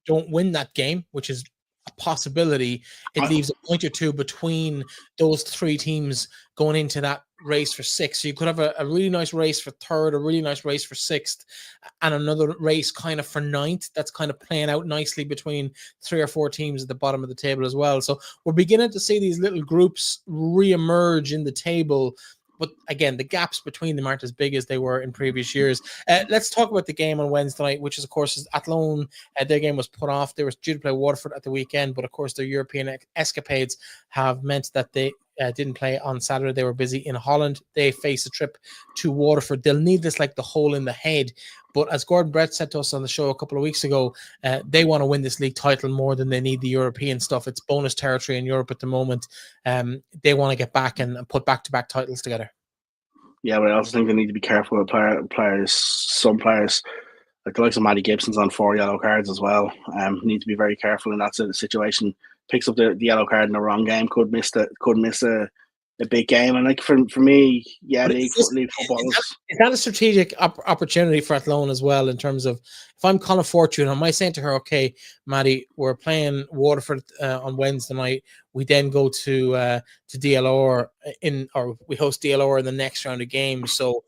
don't win that game, which is a possibility, it leaves a point or two between those three teams going into that race for sixth. So you could have a really nice race for third, a really nice race for sixth, and another race kind of for ninth. That's kind of playing out nicely between 3 or 4 teams at the bottom of the table as well. So we're beginning to see these little groups re-emerge in the table. But again, the gaps between them aren't as big as they were in previous years. Let's talk about the game on Wednesday night, which is, of course, Athlone. Their game was put off. They were due to play Waterford at the weekend, but of course, their European escapades have meant that they didn't play on Saturday. They were busy in Holland. They face a trip to Waterford. They'll need this like the hole in the head. But as Gordon Brett said to us on the show a couple of weeks ago, they want to win this league title more than they need the European stuff. It's bonus territory in Europe at the moment. They want to get back and put back-to-back titles together. Yeah, but I also think they need to be careful with players. Some players, like the likes of Matty Gibson's on 4 yellow cards as well, need to be very careful in that sort of situation. Picks up the yellow card in the wrong game, could miss a big game. And like for me, yeah, league football is that a strategic opportunity for Athlone as well, in terms of, if I'm Colin Fortune, am I saying to her, okay, Maddie, we're playing Waterford on Wednesday night, we then go to DLR or we host DLR in the next round of games, so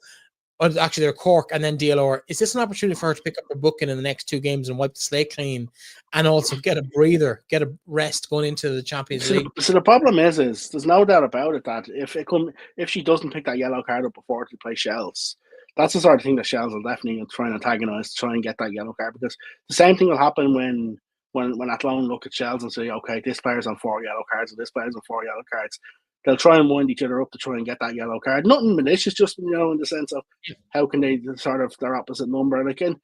actually they're Cork and then DLR. Is this an opportunity for her to pick up her booking in the next 2 games and wipe the slate clean, and also get a breather, get a rest going into the Champions League? So the problem is there's no doubt about it that if she doesn't pick that yellow card up before to play Shells, that's the sort of thing that Shells will definitely try and antagonise to try and get that yellow card, because the same thing will happen when Athlone look at Shells and say, okay, this player's on 4 yellow cards and this player's on 4 yellow cards. They'll try and wind each other up to try and get that yellow card. Nothing malicious, just in the sense of how can they sort of their opposite number. Like, and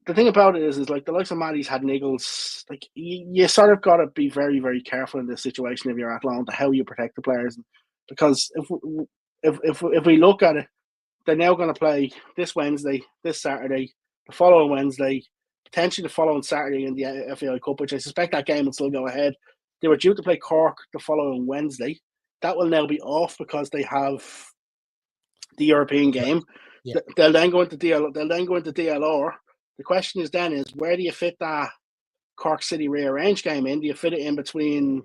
the thing about it is like the likes of Maddie's had niggles. Like you sort of got to be very, very careful in this situation if you're Athlone to how you protect the players, because if we look at it, they're now going to play this Wednesday, this Saturday, the following Wednesday, potentially the following Saturday in the FAI Cup, which I suspect that game will still go ahead. They were due to play Cork the following Wednesday. That will now be off because they have the European game. Yeah. They'll then go into DLR. The question is where do you fit that Cork City rearranged game in? Do you fit it in between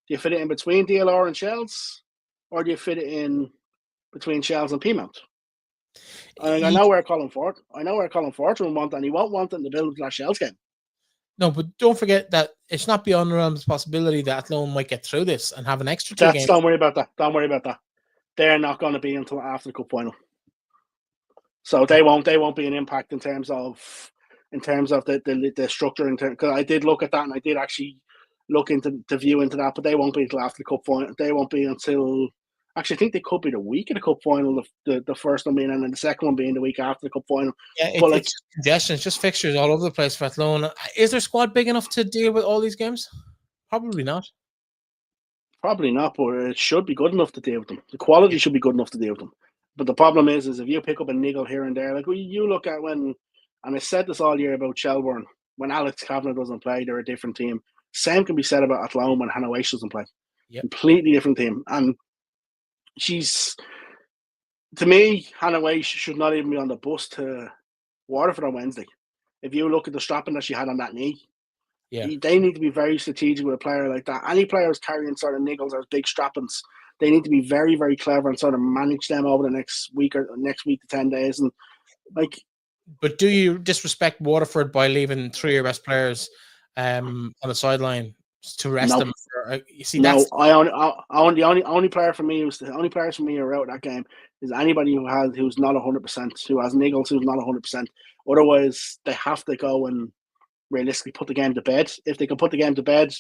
DLR and Shells, or do you fit it in between Shells and Peamount? I know where Colin Fortune will want, and he won't want it in the build of that Shells game. No, but don't forget that it's not beyond the realms of possibility that Athlone might get through this and have an extra 2 games. Don't worry about that. They're not going to be until after the cup final, so they won't be an impact in terms of the structure. Because I did look at that, and I did actually look into that, but they won't be until after the cup final. They won't be until. Actually, I think they could be the week of the cup final, the first one being, and then the second one being the week after the cup final. Yeah, it's just congestion. It's just fixtures all over the place for Athlone. Is their squad big enough to deal with all these games? Probably not. Probably not, but it should be good enough to deal with them. The quality should be good enough to deal with them. But the problem is if you pick up a niggle here and there, like you look at when, and I said this all year about Shelbourne, when Alex Kavanagh doesn't play, they're a different team. Same can be said about Athlone when Hannah Weish doesn't play. Yep. Completely different team. And to me, Hannah Weish should not even be on the bus to Waterford on Wednesday. If you look at the strapping that she had on that knee, they need to be very strategic with a player like that. Any player who's carrying sort of niggles or big strappings, they need to be very, very clever and sort of manage them over the next week to 10 days. And but do you disrespect Waterford by leaving 3 of your best players on the sideline to rest them? You see, the only player for me who are out of that game is anybody who's not 100%, who has niggles, who's not 100%. Otherwise, they have to go and realistically put the game to bed. If they can put the game to bed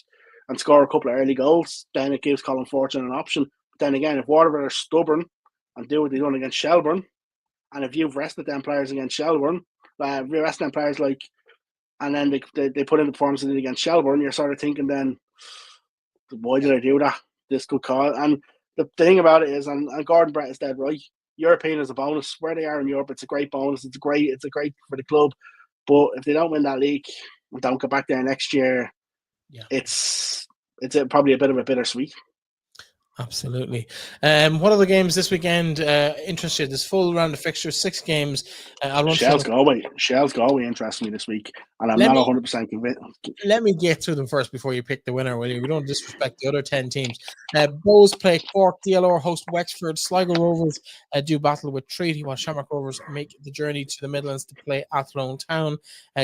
and score a couple of early goals, then it gives Colin Fortune an option. then again, if Waterford are stubborn and do what they done against Shelbourne, and if you've rested them players against Shelbourne, rest them players and then they put in the performance they did against Shelbourne, you're sort of thinking then, why did I do that? This could cause. And the thing about it is, and Gordon Brett is dead right. European is a bonus. Where they are in Europe, it's a great bonus. It's a great for the club. But if they don't win that league and don't get back there next year, it's probably a bit of a bittersweet. Absolutely. What are the games this weekend interest you? This full round of fixtures, 6 games. I'll run Shell's Galway interests me this week, and I'm not 100% convinced. Let me get through them first before you pick the winner, will you? We don't disrespect the other 10 teams. Bows play Cork, DLR host Wexford, Sligo Rovers do battle with Treaty, while Shamrock Rovers make the journey to the Midlands to play Athlone Town.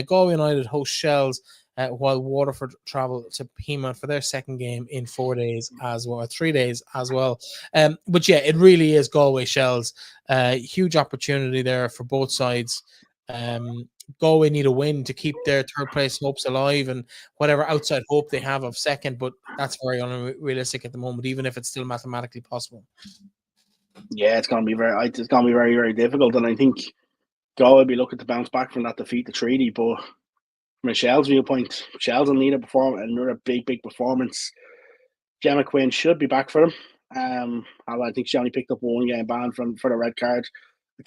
Galway United host Shells, while Waterford travel to Peamount for their second game in 4 days as well, 3 days as well. But yeah, it really is Galway Shells. Huge opportunity there for both sides. Galway need a win to keep their third place hopes alive and whatever outside hope they have of second, but that's very unrealistic at the moment, even if it's still mathematically possible. Yeah, it's going to be very, very difficult, and I think Galway will be looking to bounce back from that defeat to Treaty, but from a Shell's viewpoint, Shell's will need another big performance. Gemma Quinn should be back for them. I think she only picked up 1 game ban for the red card.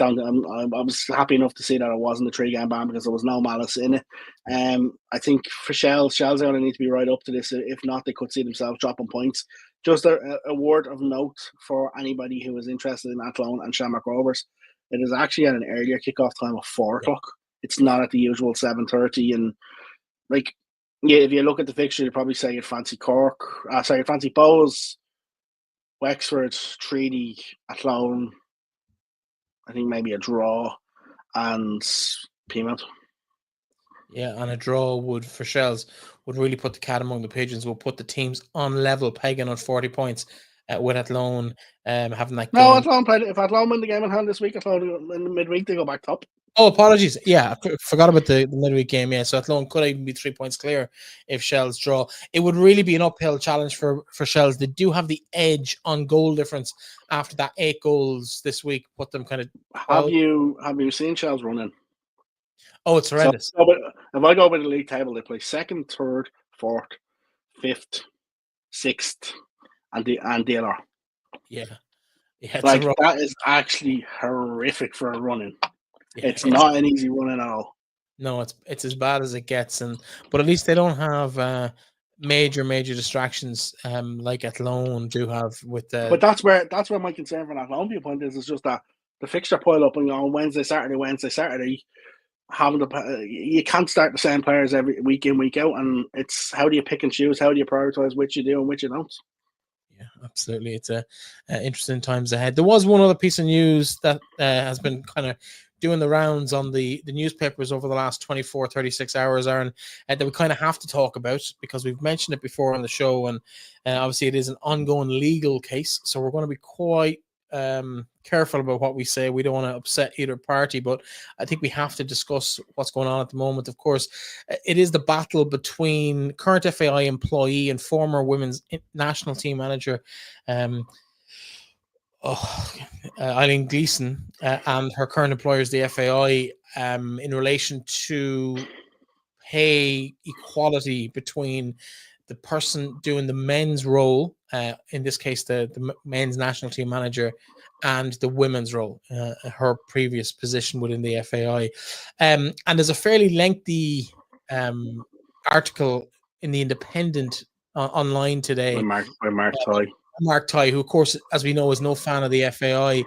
I was happy enough to see that it wasn't a 3 game ban because there was no malice in it. I think for Shell's are going to need to be right up to this. If not, they could see themselves dropping points. Just a word of note for anybody who is interested in Athlone and Shamrock Rovers. It is actually at an earlier kickoff time of 4 o'clock. It's not at the usual 7:30. And if you look at the fixture, you'd probably say you'd fancy you'd fancy Bows, Wexford, Treaty, Athlone. I think maybe a draw and Peamount. Yeah, and a draw for Shells would really put the cat among the pigeons. Will put the teams on level, pegging on 40 points with Athlone having that game. No, if Athlone win the game in hand this week, Athlone in the midweek, they go back top. Oh, apologies. Yeah, I forgot about the midweek game. Yeah, so Athlone could even be 3 points clear if Shells draw. It would really be an uphill challenge for Shells. They do have the edge on goal difference after that 8 goals this week. Put them kind of. Have you seen Shells running? Oh, it's horrendous. So, if I go by the league table, they play 2nd, 3rd, 4th, 5th, 6th, and DLR. Yeah. That is actually horrific for a running. Yeah, it's not an easy running at all. No, it's as bad as it gets, but at least they don't have major distractions like Athlone do have with the. But that's where my concern from Athlone viewpoint is. It's just that the fixture pile up and on Wednesday, Saturday. You can't start the same players every week in, week out, and it's how do you pick and choose? How do you prioritize which you do and which you don't? Yeah, absolutely. It's interesting times ahead. There was one other piece of news that has been kind of doing the rounds on the newspapers over the last 24, 36 hours, Aaron, that we kind of have to talk about because we've mentioned it before on the show, and obviously it is an ongoing legal case, so we're going to be quite careful about what we say. We don't want to upset either party, but I think we have to discuss what's going on at the moment. Of course, it is the battle between current FAI employee and former women's national team manager Eileen Gleeson and her current employers, the FAI, in relation to pay equality between the person doing the men's role, in this case, the men's national team manager, and the women's role, her previous position within the FAI. And there's a fairly lengthy article in the Independent online today. By Mark Ty. Mark Ty, who, of course, as we know, is no fan of the FAI.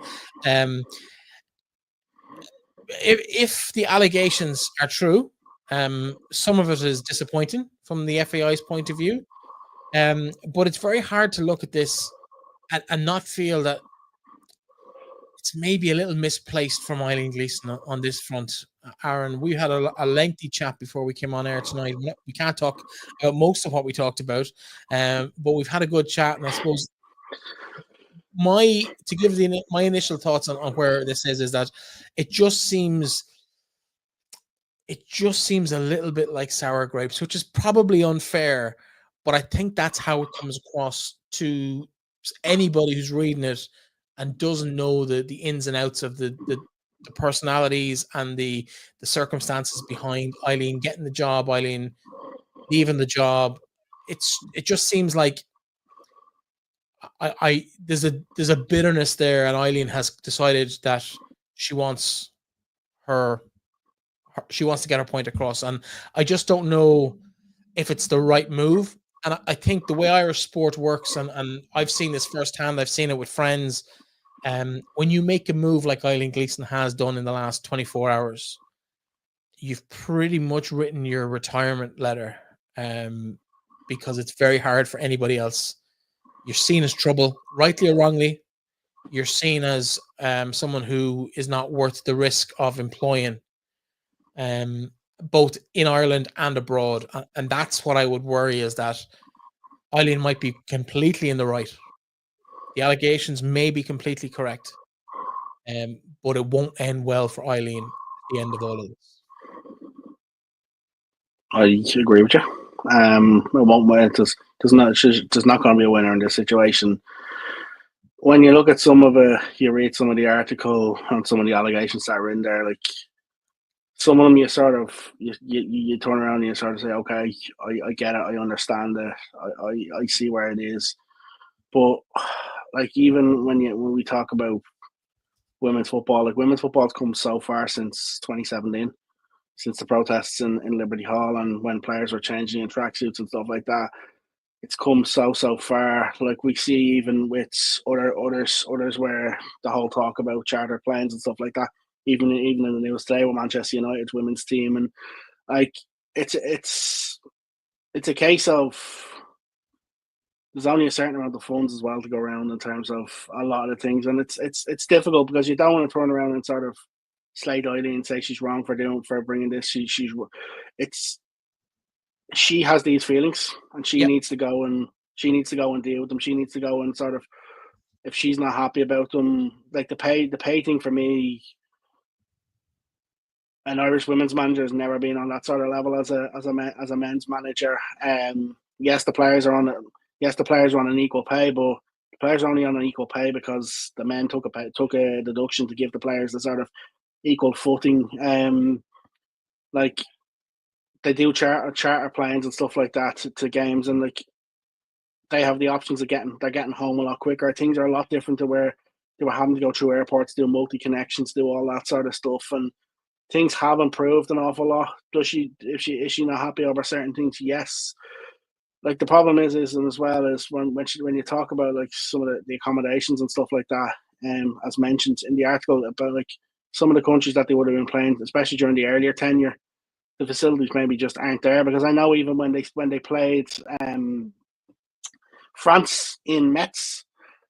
If the allegations are true, some of it is disappointing from the FAI's point of view, but it's very hard to look at this and not feel that it's maybe a little misplaced from Eileen Gleeson on this front. Aaron, we had a lengthy chat before we came on air tonight. We can't talk about most of what we talked about, but we've had a good chat, and I suppose my initial thoughts on where this is that it just seems a little bit like sour grapes, which is probably unfair, but I think that's how it comes across to anybody who's reading it and doesn't know the ins and outs of the personalities and the circumstances behind Eileen getting the job, Eileen leaving the job, it just seems like there's a bitterness there, and Eileen has decided that she wants to get her point across, and I just don't know if it's the right move. And I think the way Irish sport works, and I've seen this firsthand, I've seen it with friends. When you make a move like Eileen Gleeson has done in the last 24 hours, you've pretty much written your retirement letter, because it's very hard for anybody else. You're seen as trouble, rightly or wrongly. You're seen as someone who is not worth the risk of employing, both in Ireland and abroad. And that's what I would worry, is that Eileen might be completely in the right. The allegations may be completely correct, but it won't end well for Eileen at the end of all of this. I agree with you. It won't win. There's not going to be a winner in this situation. When you look at you read some of the article and some of the allegations that are in there, like some of them, you sort of you turn around and you sort of say, okay, I get it, I understand it, I see where it is. But like, even when we talk about women's football, like women's football's come so far since 2017. Since the protests in Liberty Hall, and when players were changing in tracksuits and stuff like that, it's come so far. Like, we see even with others where the whole talk about charter planes and stuff like that, even in the news today with Manchester United's women's team, and like it's a case of there's only a certain amount of funds as well to go around in terms of a lot of things, and it's difficult because you don't want to turn around and sort of slate Eileen and say she's wrong for bringing this. She has these feelings, and she needs to go and deal with them. She needs to go and sort of, if she's not happy about them, like the pay thing for me, an Irish women's manager has never been on that sort of level as a men's manager. Yes, the players are on an equal pay, but the players are only on an equal pay because the men took a deduction to give the players the sort of equal footing. Like, they do charter planes and stuff like that to games, and like they have the options of getting home a lot quicker. Things are a lot different to where they were having to go through airports, do multi connections, do all that sort of stuff, and things have improved an awful lot. Is she not happy over certain things? Yes. Like, the problem is and as well as when you talk about like some of the accommodations and stuff like that, as mentioned in the article about like some of the countries that they would have been playing, especially during the earlier tenure, the facilities maybe just aren't there. Because I know even when they played France in Metz,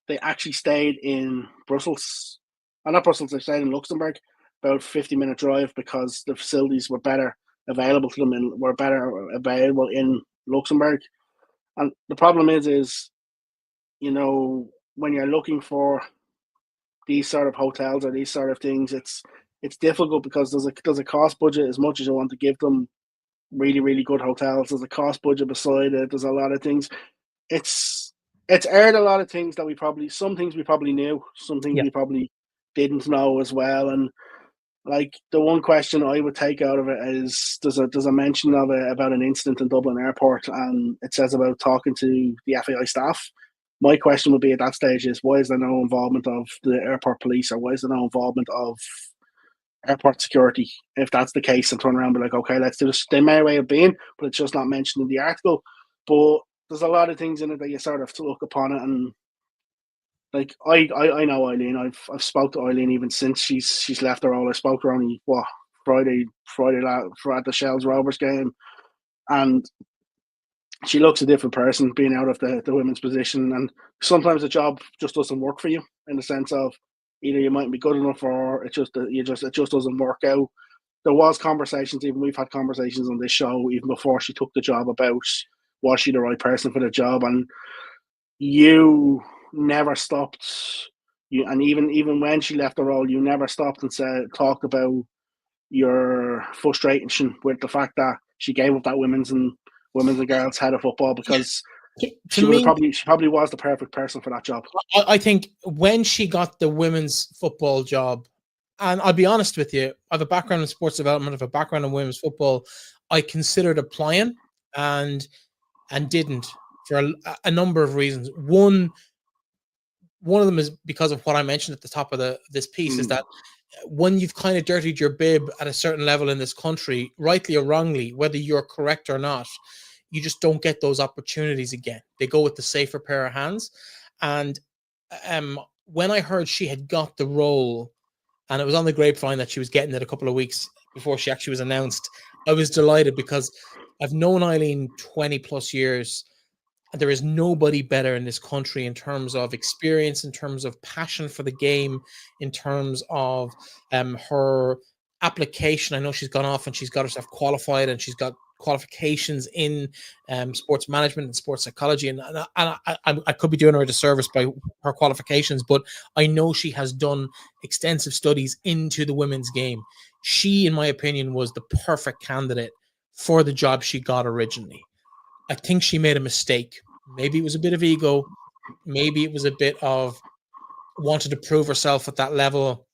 they actually stayed in Brussels. Not Brussels, they stayed in Luxembourg, about 50-minute drive, because the facilities were better available to them and were better available in Luxembourg. And the problem is, you know, when you're looking for these sort of hotels or these sort of things, it's difficult because there's a cost budget. As much as you want to give them really, really good hotels, there's a cost budget beside it. There's a lot of things. It's aired a lot of things that some things we probably knew, some things we probably didn't know as well. And like, the one question I would take out of it is there's a mention of about an incident in Dublin Airport, and it says about talking to the FAI staff. My question would be at that stage is, why is there no involvement of the airport police, or why is there no involvement of airport security? If that's the case, and turn around and be like, okay, let's do this. They may well have been, but it's just not mentioned in the article. But there's a lot of things in it that you sort of look upon it, and like, I know Eileen. I've spoke to Eileen even since she's left her role. I spoke to her only Friday at the Shells Rovers game, and she looks a different person being out of the women's position. And sometimes the job just doesn't work for you, in the sense of either you might be good enough, or it just doesn't work out. There was conversations, even we've had conversations on this show even before she took the job, about was she the right person for the job, and you never stopped. And even when she left the role, you never stopped and talked about your frustration with the fact that she gave up that women's and girls head of football, because She probably was the perfect person for that job. I think when she got the women's football job, and I'll be honest with you, I have a background in sports development, I have a background in women's football. I considered applying and didn't for a number of reasons. One of them is because of what I mentioned at the top of this piece is that when you've kind of dirtied your bib at a certain level in this country, rightly or wrongly, whether you're correct or not, you just don't get those opportunities again. They go with the safer pair of hands. And when I heard she had got the role, and it was on the grapevine that she was getting it a couple of weeks before she actually was announced, I was delighted because I've known Eileen 20 plus years. And there is nobody better in this country in terms of experience, in terms of passion for the game, in terms of her application. I know she's gone off and she's got herself qualified and she's got qualifications in sports management and sports psychology. And I could be doing her a disservice by her qualifications, but I know she has done extensive studies into the women's game. She, in my opinion, was the perfect candidate for the job she got originally. I think she made a mistake. Maybe it was a bit of ego. Maybe it was a bit of wanted to prove herself at that level.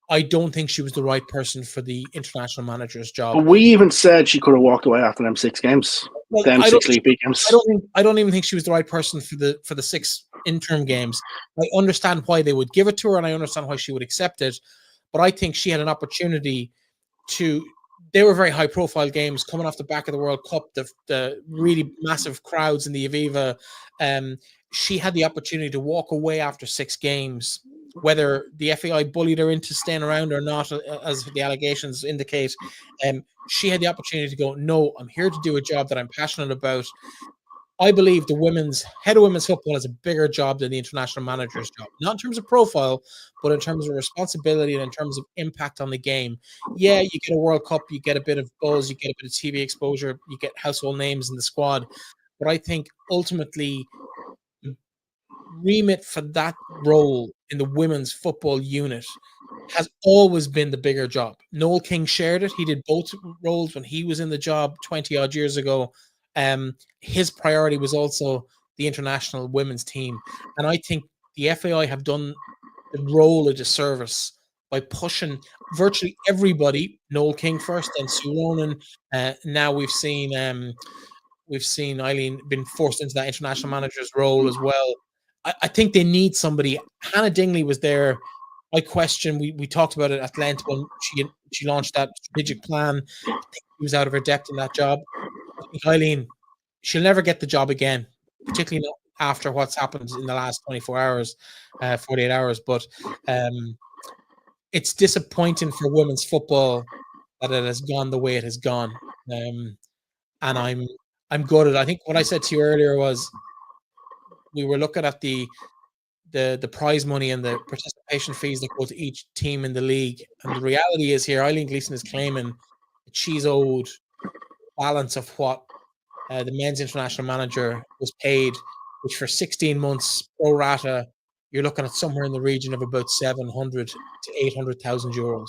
I don't think she was the right person for the international manager's job. But we even said she could have walked away after them 6 games. Well, them 6 league games. I don't even think she was the right person for the 6 interim games. I understand why they would give it to her, and I understand why she would accept it. But I think she had an opportunity to. They were very high-profile games coming off the back of the World Cup, the really massive crowds in the Aviva. She had the opportunity to walk away after 6 games, whether the FAI bullied her into staying around or not, as the allegations indicate. She had the opportunity to go, no, I'm here to do a job that I'm passionate about. I believe the head of women's football has a bigger job than the international manager's job, not in terms of profile, but in terms of responsibility and in terms of impact on the game. Yeah, you get a World Cup, you get a bit of buzz, you get a bit of TV exposure, you get household names in the squad. But I think ultimately the remit for that role in the women's football unit has always been the bigger job. Noel King shared it. He did both roles when he was in the job 20 odd years ago. His priority was also the international women's team. And I think the FAI have done the role a disservice by pushing virtually everybody, Noel King first, then Sue Ronan. Now we've seen Eileen been forced into that international manager's role as well. I think they need somebody. Hannah Dingley was there. I question, we talked about it at length when she launched that strategic plan. I think she was out of her depth in that job. I think Eileen, she'll never get the job again, particularly not after what's happened in the last 24 hours, 48 hours. But it's disappointing for women's football that it has gone the way it has gone. And I'm gutted. I think what I said to you earlier was we were looking at the prize money and the participation fees that go to each team in the league. And the reality is here, Eileen Gleeson is claiming that she's owed balance of what the men's international manager was paid, which for 16 months pro rata, you're looking at somewhere in the region of about 700 to 800,000 euros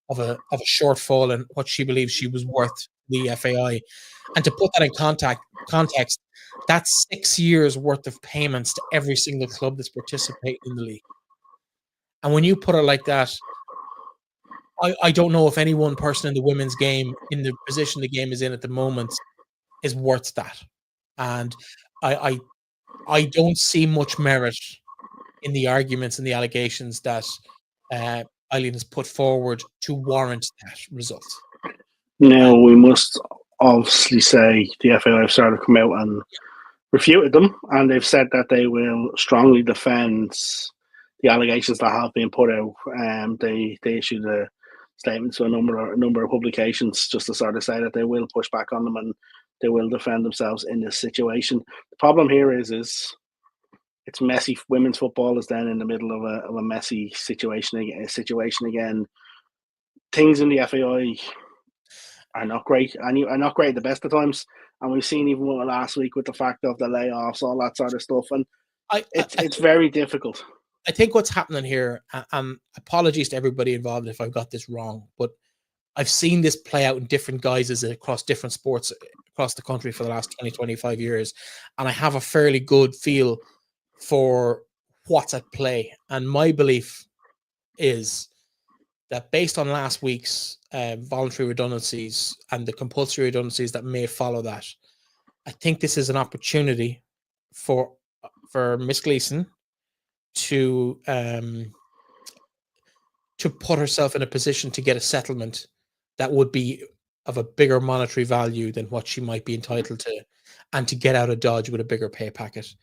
of a shortfall in what she believes she was worth the FAI. And to put that in context, that's 6 years worth of payments to every single club that's participating in the league. And when you put it like that, I don't know if any one person in the women's game, in the position the game is in at the moment, is worth that. And I don't see much merit in the arguments and the allegations that Eileen has put forward to warrant that result. Now, we must obviously say the FAI have started to come out and refuted them, and they've said that they will strongly defend the allegations that have been put out. They issued a statement to a number of publications just to sort of say that they will push back on them and they will defend themselves in this situation. The problem here is it's messy. Women's football is then in the middle of a messy situation again. Things in the FAI are not great, and are not great at the best of times. And we've seen even last week with the fact of the layoffs, all that sort of stuff. And it's very difficult. I think what's happening here, apologies to everybody involved if I've got this wrong, but I've seen this play out in different guises across different sports across the country for the last 20, 25 years. And I have a fairly good feel for what's at play. And my belief is that based on last week's voluntary redundancies and the compulsory redundancies that may follow that, I think this is an opportunity for Miss Gleeson to put herself in a position to get a settlement that would be of a bigger monetary value than what she might be entitled to, and to get out of Dodge with a bigger pay packet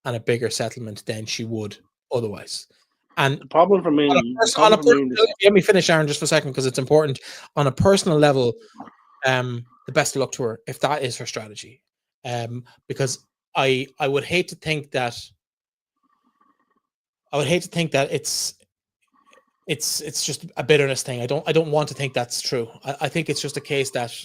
and a bigger settlement than she would otherwise. And the problem for me, let me finish, Aaron, just for a second, because it's important. On a personal level, the best of luck to her if that is her strategy. Because I would hate to think that it's just a bitterness thing. I don't want to think that's true. I think it's just a case that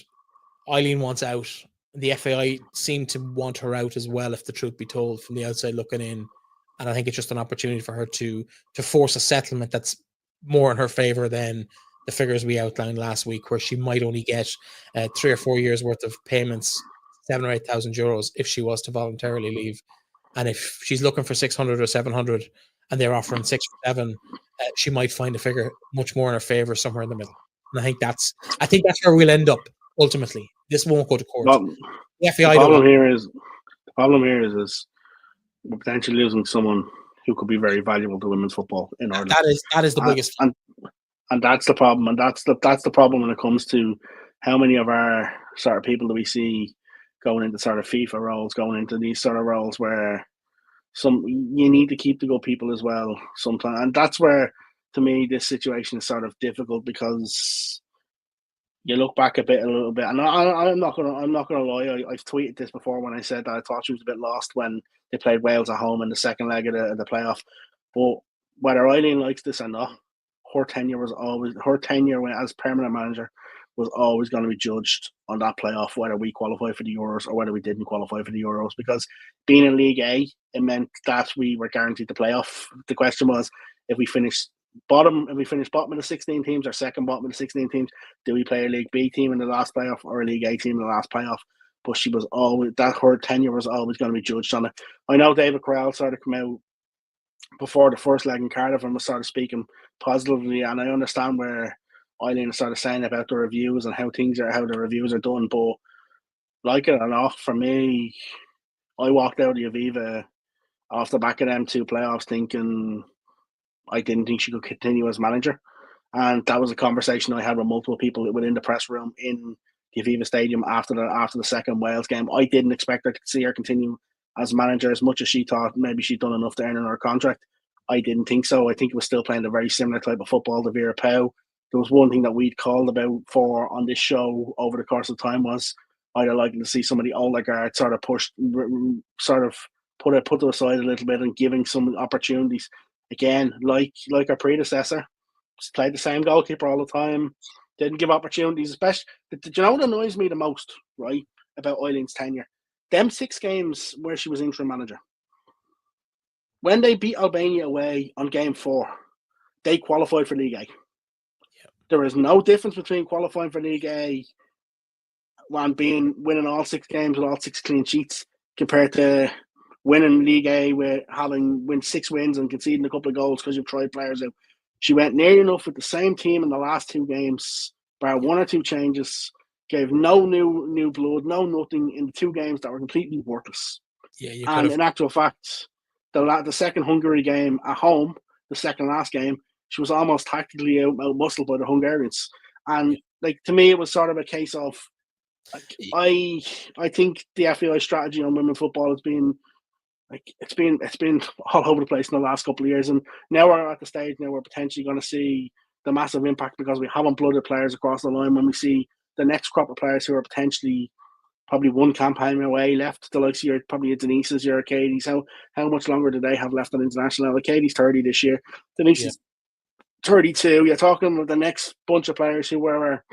Eileen wants out. The FAI seem to want her out as well, if the truth be told, from the outside looking in. And I think it's just an opportunity for her to force a settlement that's more in her favor than the figures we outlined last week, where she might only get 3 or 4 years worth of payments, 7,000 or 8,000 euros, if she was to voluntarily leave. And if she's looking for 600 or 700 and they're offering 6 or 7, she might find a figure much more in her favor somewhere in the middle. And I think that's where we'll end up ultimately. This won't go to court. The problem here is we're potentially losing someone who could be very valuable to women's football in Ireland. That is the biggest, and that's the problem. And that's the problem when it comes to how many of our sort of people do we see going into sort of FIFA roles, going into these sort of roles where you need to keep the good people as well sometimes. And that's where, to me, this situation is sort of difficult, because you look back a little bit, and I'm not gonna lie. I've tweeted this before when I said that I thought she was a bit lost when they played Wales at home in the second leg of the playoff. But whether Eileen likes this or not, her tenure as permanent manager was always going to be judged on that playoff, whether we qualify for the Euros or whether we didn't qualify for the Euros. Because being in League A, it meant that we were guaranteed the playoff. The question was, if we finished bottom of the 16 teams or second bottom of the 16 teams, do we play a League B team in the last playoff or a League A team in the last playoff? But she was always, her tenure was always going to be judged on it. I know David Corral sort of come out before the first leg in Cardiff and was sort of speaking positively, and I understand where Eileen is sort of saying about the reviews and how the reviews are done. But like it or not, for me, I walked out of the Aviva off the back of them 2 playoffs thinking I didn't think she could continue as manager. And that was a conversation I had with multiple people within the press room in the Aviva Stadium after the second Wales game. I didn't expect her to see her continue as manager as much as she thought maybe she'd done enough to earn her contract. I didn't think so. I think it was still playing a very similar type of football to Vera Pauw. There was one thing that we'd called about for on this show over the course of time was I'd like to see some of the older guards sort of put to aside a little bit and giving some opportunities. Again, like our predecessor, played the same goalkeeper all the time, didn't give opportunities. Especially, do you know what annoys me the most, right, about Eileen's tenure? Them 6 games where she was interim manager. When they beat Albania away on game 4, they qualified for League A. There is no difference between qualifying for League A and winning all 6 games with all 6 clean sheets compared to winning League A with win 6 wins and conceding a couple of goals because you've tried players out. She went near enough with the same team in the last 2 games, bar 1 or 2 changes, gave no new blood, no nothing in the 2 games that were completely worthless. Yeah, in actual fact, the second Hungary game at home, the second last game, she was almost tactically out-muscled by the Hungarians. And to me, it was sort of a case of, I think the FAI strategy on women's football has been it's been all over the place in the last couple of years, and now we're at the stage now we're potentially going to see the massive impact because we haven't blooded players across the line. When we see the next crop of players who are potentially probably 1 campaign away left, the likes of your Denise's, your Katie's, how much longer do they have left on international? Like Katie's 30 this year, Denise's 32. You're talking about the next bunch of players who were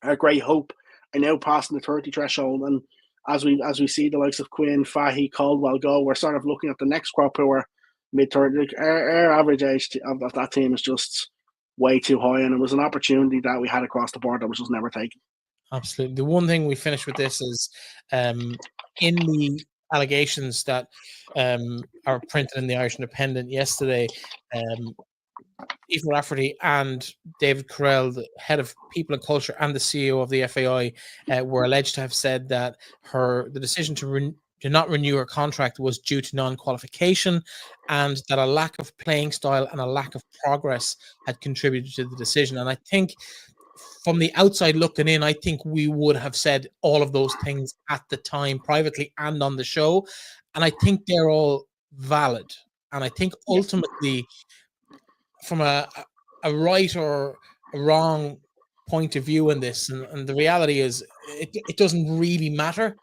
our great hope are now passing the 30 threshold, and as we see the likes of Quinn, Fahy, Caldwell go, we're sort of looking at the next crop who are mid-30. Our average age of that team is just way too high, and it was an opportunity that we had across the board that was just never taken. Absolutely. The one thing we finish with this is in the allegations that are printed in the Irish Independent yesterday, Aoife Rafferty and David Carell, the head of people and culture and the CEO of the FAI, were alleged to have said that the decision to not renew her contract was due to non-qualification, and that a lack of playing style and a lack of progress had contributed to the decision. And I think from the outside looking in, I think we would have said all of those things at the time, privately and on the show. And I think they're all valid. And I think ultimately, from a right or a wrong point of view in this, and the reality is it doesn't really matter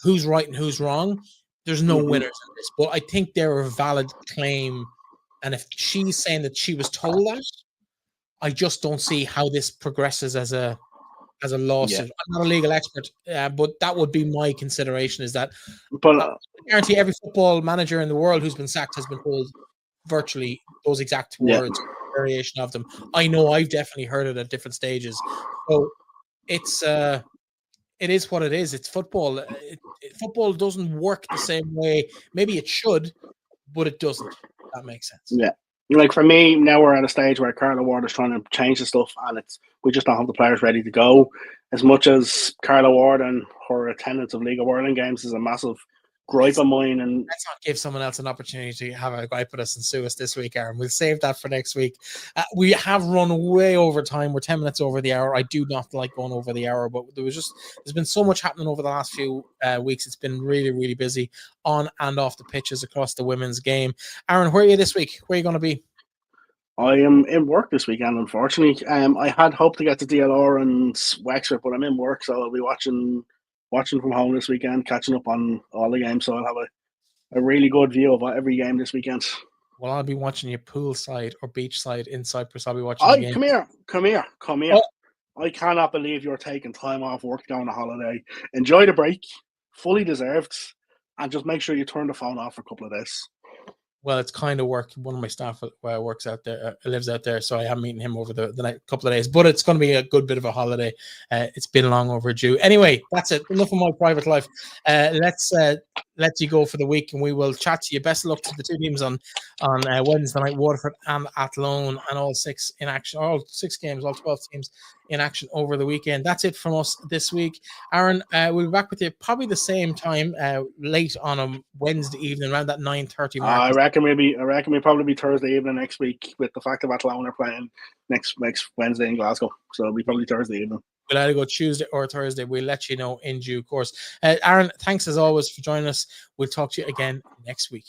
who's right and who's wrong. There's no winners in this, but I think they're a valid claim. And if she's saying that she was told that, I just don't see how this progresses as a lawsuit. I'm not a legal expert, but that would be my consideration, is that I guarantee every football manager in the world who's been sacked has been told virtually those exact words, variation of them. I know I've definitely heard it at different stages. So it is what it is. It's football. Football doesn't work the same way. Maybe it should, but it doesn't. If that makes sense. Yeah. Like for me, now we're at a stage where Carla Ward is trying to change the stuff, and we just don't have the players ready to go. As much as Carla Ward and her attendance of League of Ireland games is a massive gripe of mine, and let's not give someone else an opportunity to have a gripe with us and sue us this week, Aaron. We'll save that for next week. We have run way over time. We're 10 minutes over the hour. I do not like going over the hour, but there's been so much happening over the last few weeks. It's been really, really busy on and off the pitches across the women's game. Aaron, where are you this week? Where are you going to be? I am in work this weekend, unfortunately. I had hoped to get to DLR and Wexford, but I'm in work, so I'll be watching from home this weekend, catching up on all the games. So I'll have a really good view of every game this weekend. Well, I'll be watching you poolside or beachside in Cyprus. I'll be watching the game. Come here. Oh. I cannot believe you're taking time off work going on holiday. Enjoy the break, fully deserved, and just make sure you turn the phone off for a couple of days. Well, it's kind of work. One of my staff works out there, lives out there, so I am meeting him over the next couple of days. But it's going to be a good bit of a holiday. It's been long overdue. Anyway, that's it. Enough of my private life. Let's let you go for the week, and we will chat to you. Best of luck to the two teams on Wednesday night, Waterford and Athlone, and all 6 in action, all 6 games, all 12 teams in action over the weekend. That's it from us this week. Aaron, we'll be back with you probably the same time, late on a Wednesday evening, around that 9:30 mark. I reckon we'll probably be Thursday evening next week, with the fact that Athlone are playing next Wednesday in Glasgow. So it'll be probably Thursday evening. We'll either go Tuesday or Thursday. We'll let you know in due course. Aaron, thanks as always for joining us. We'll talk to you again next week.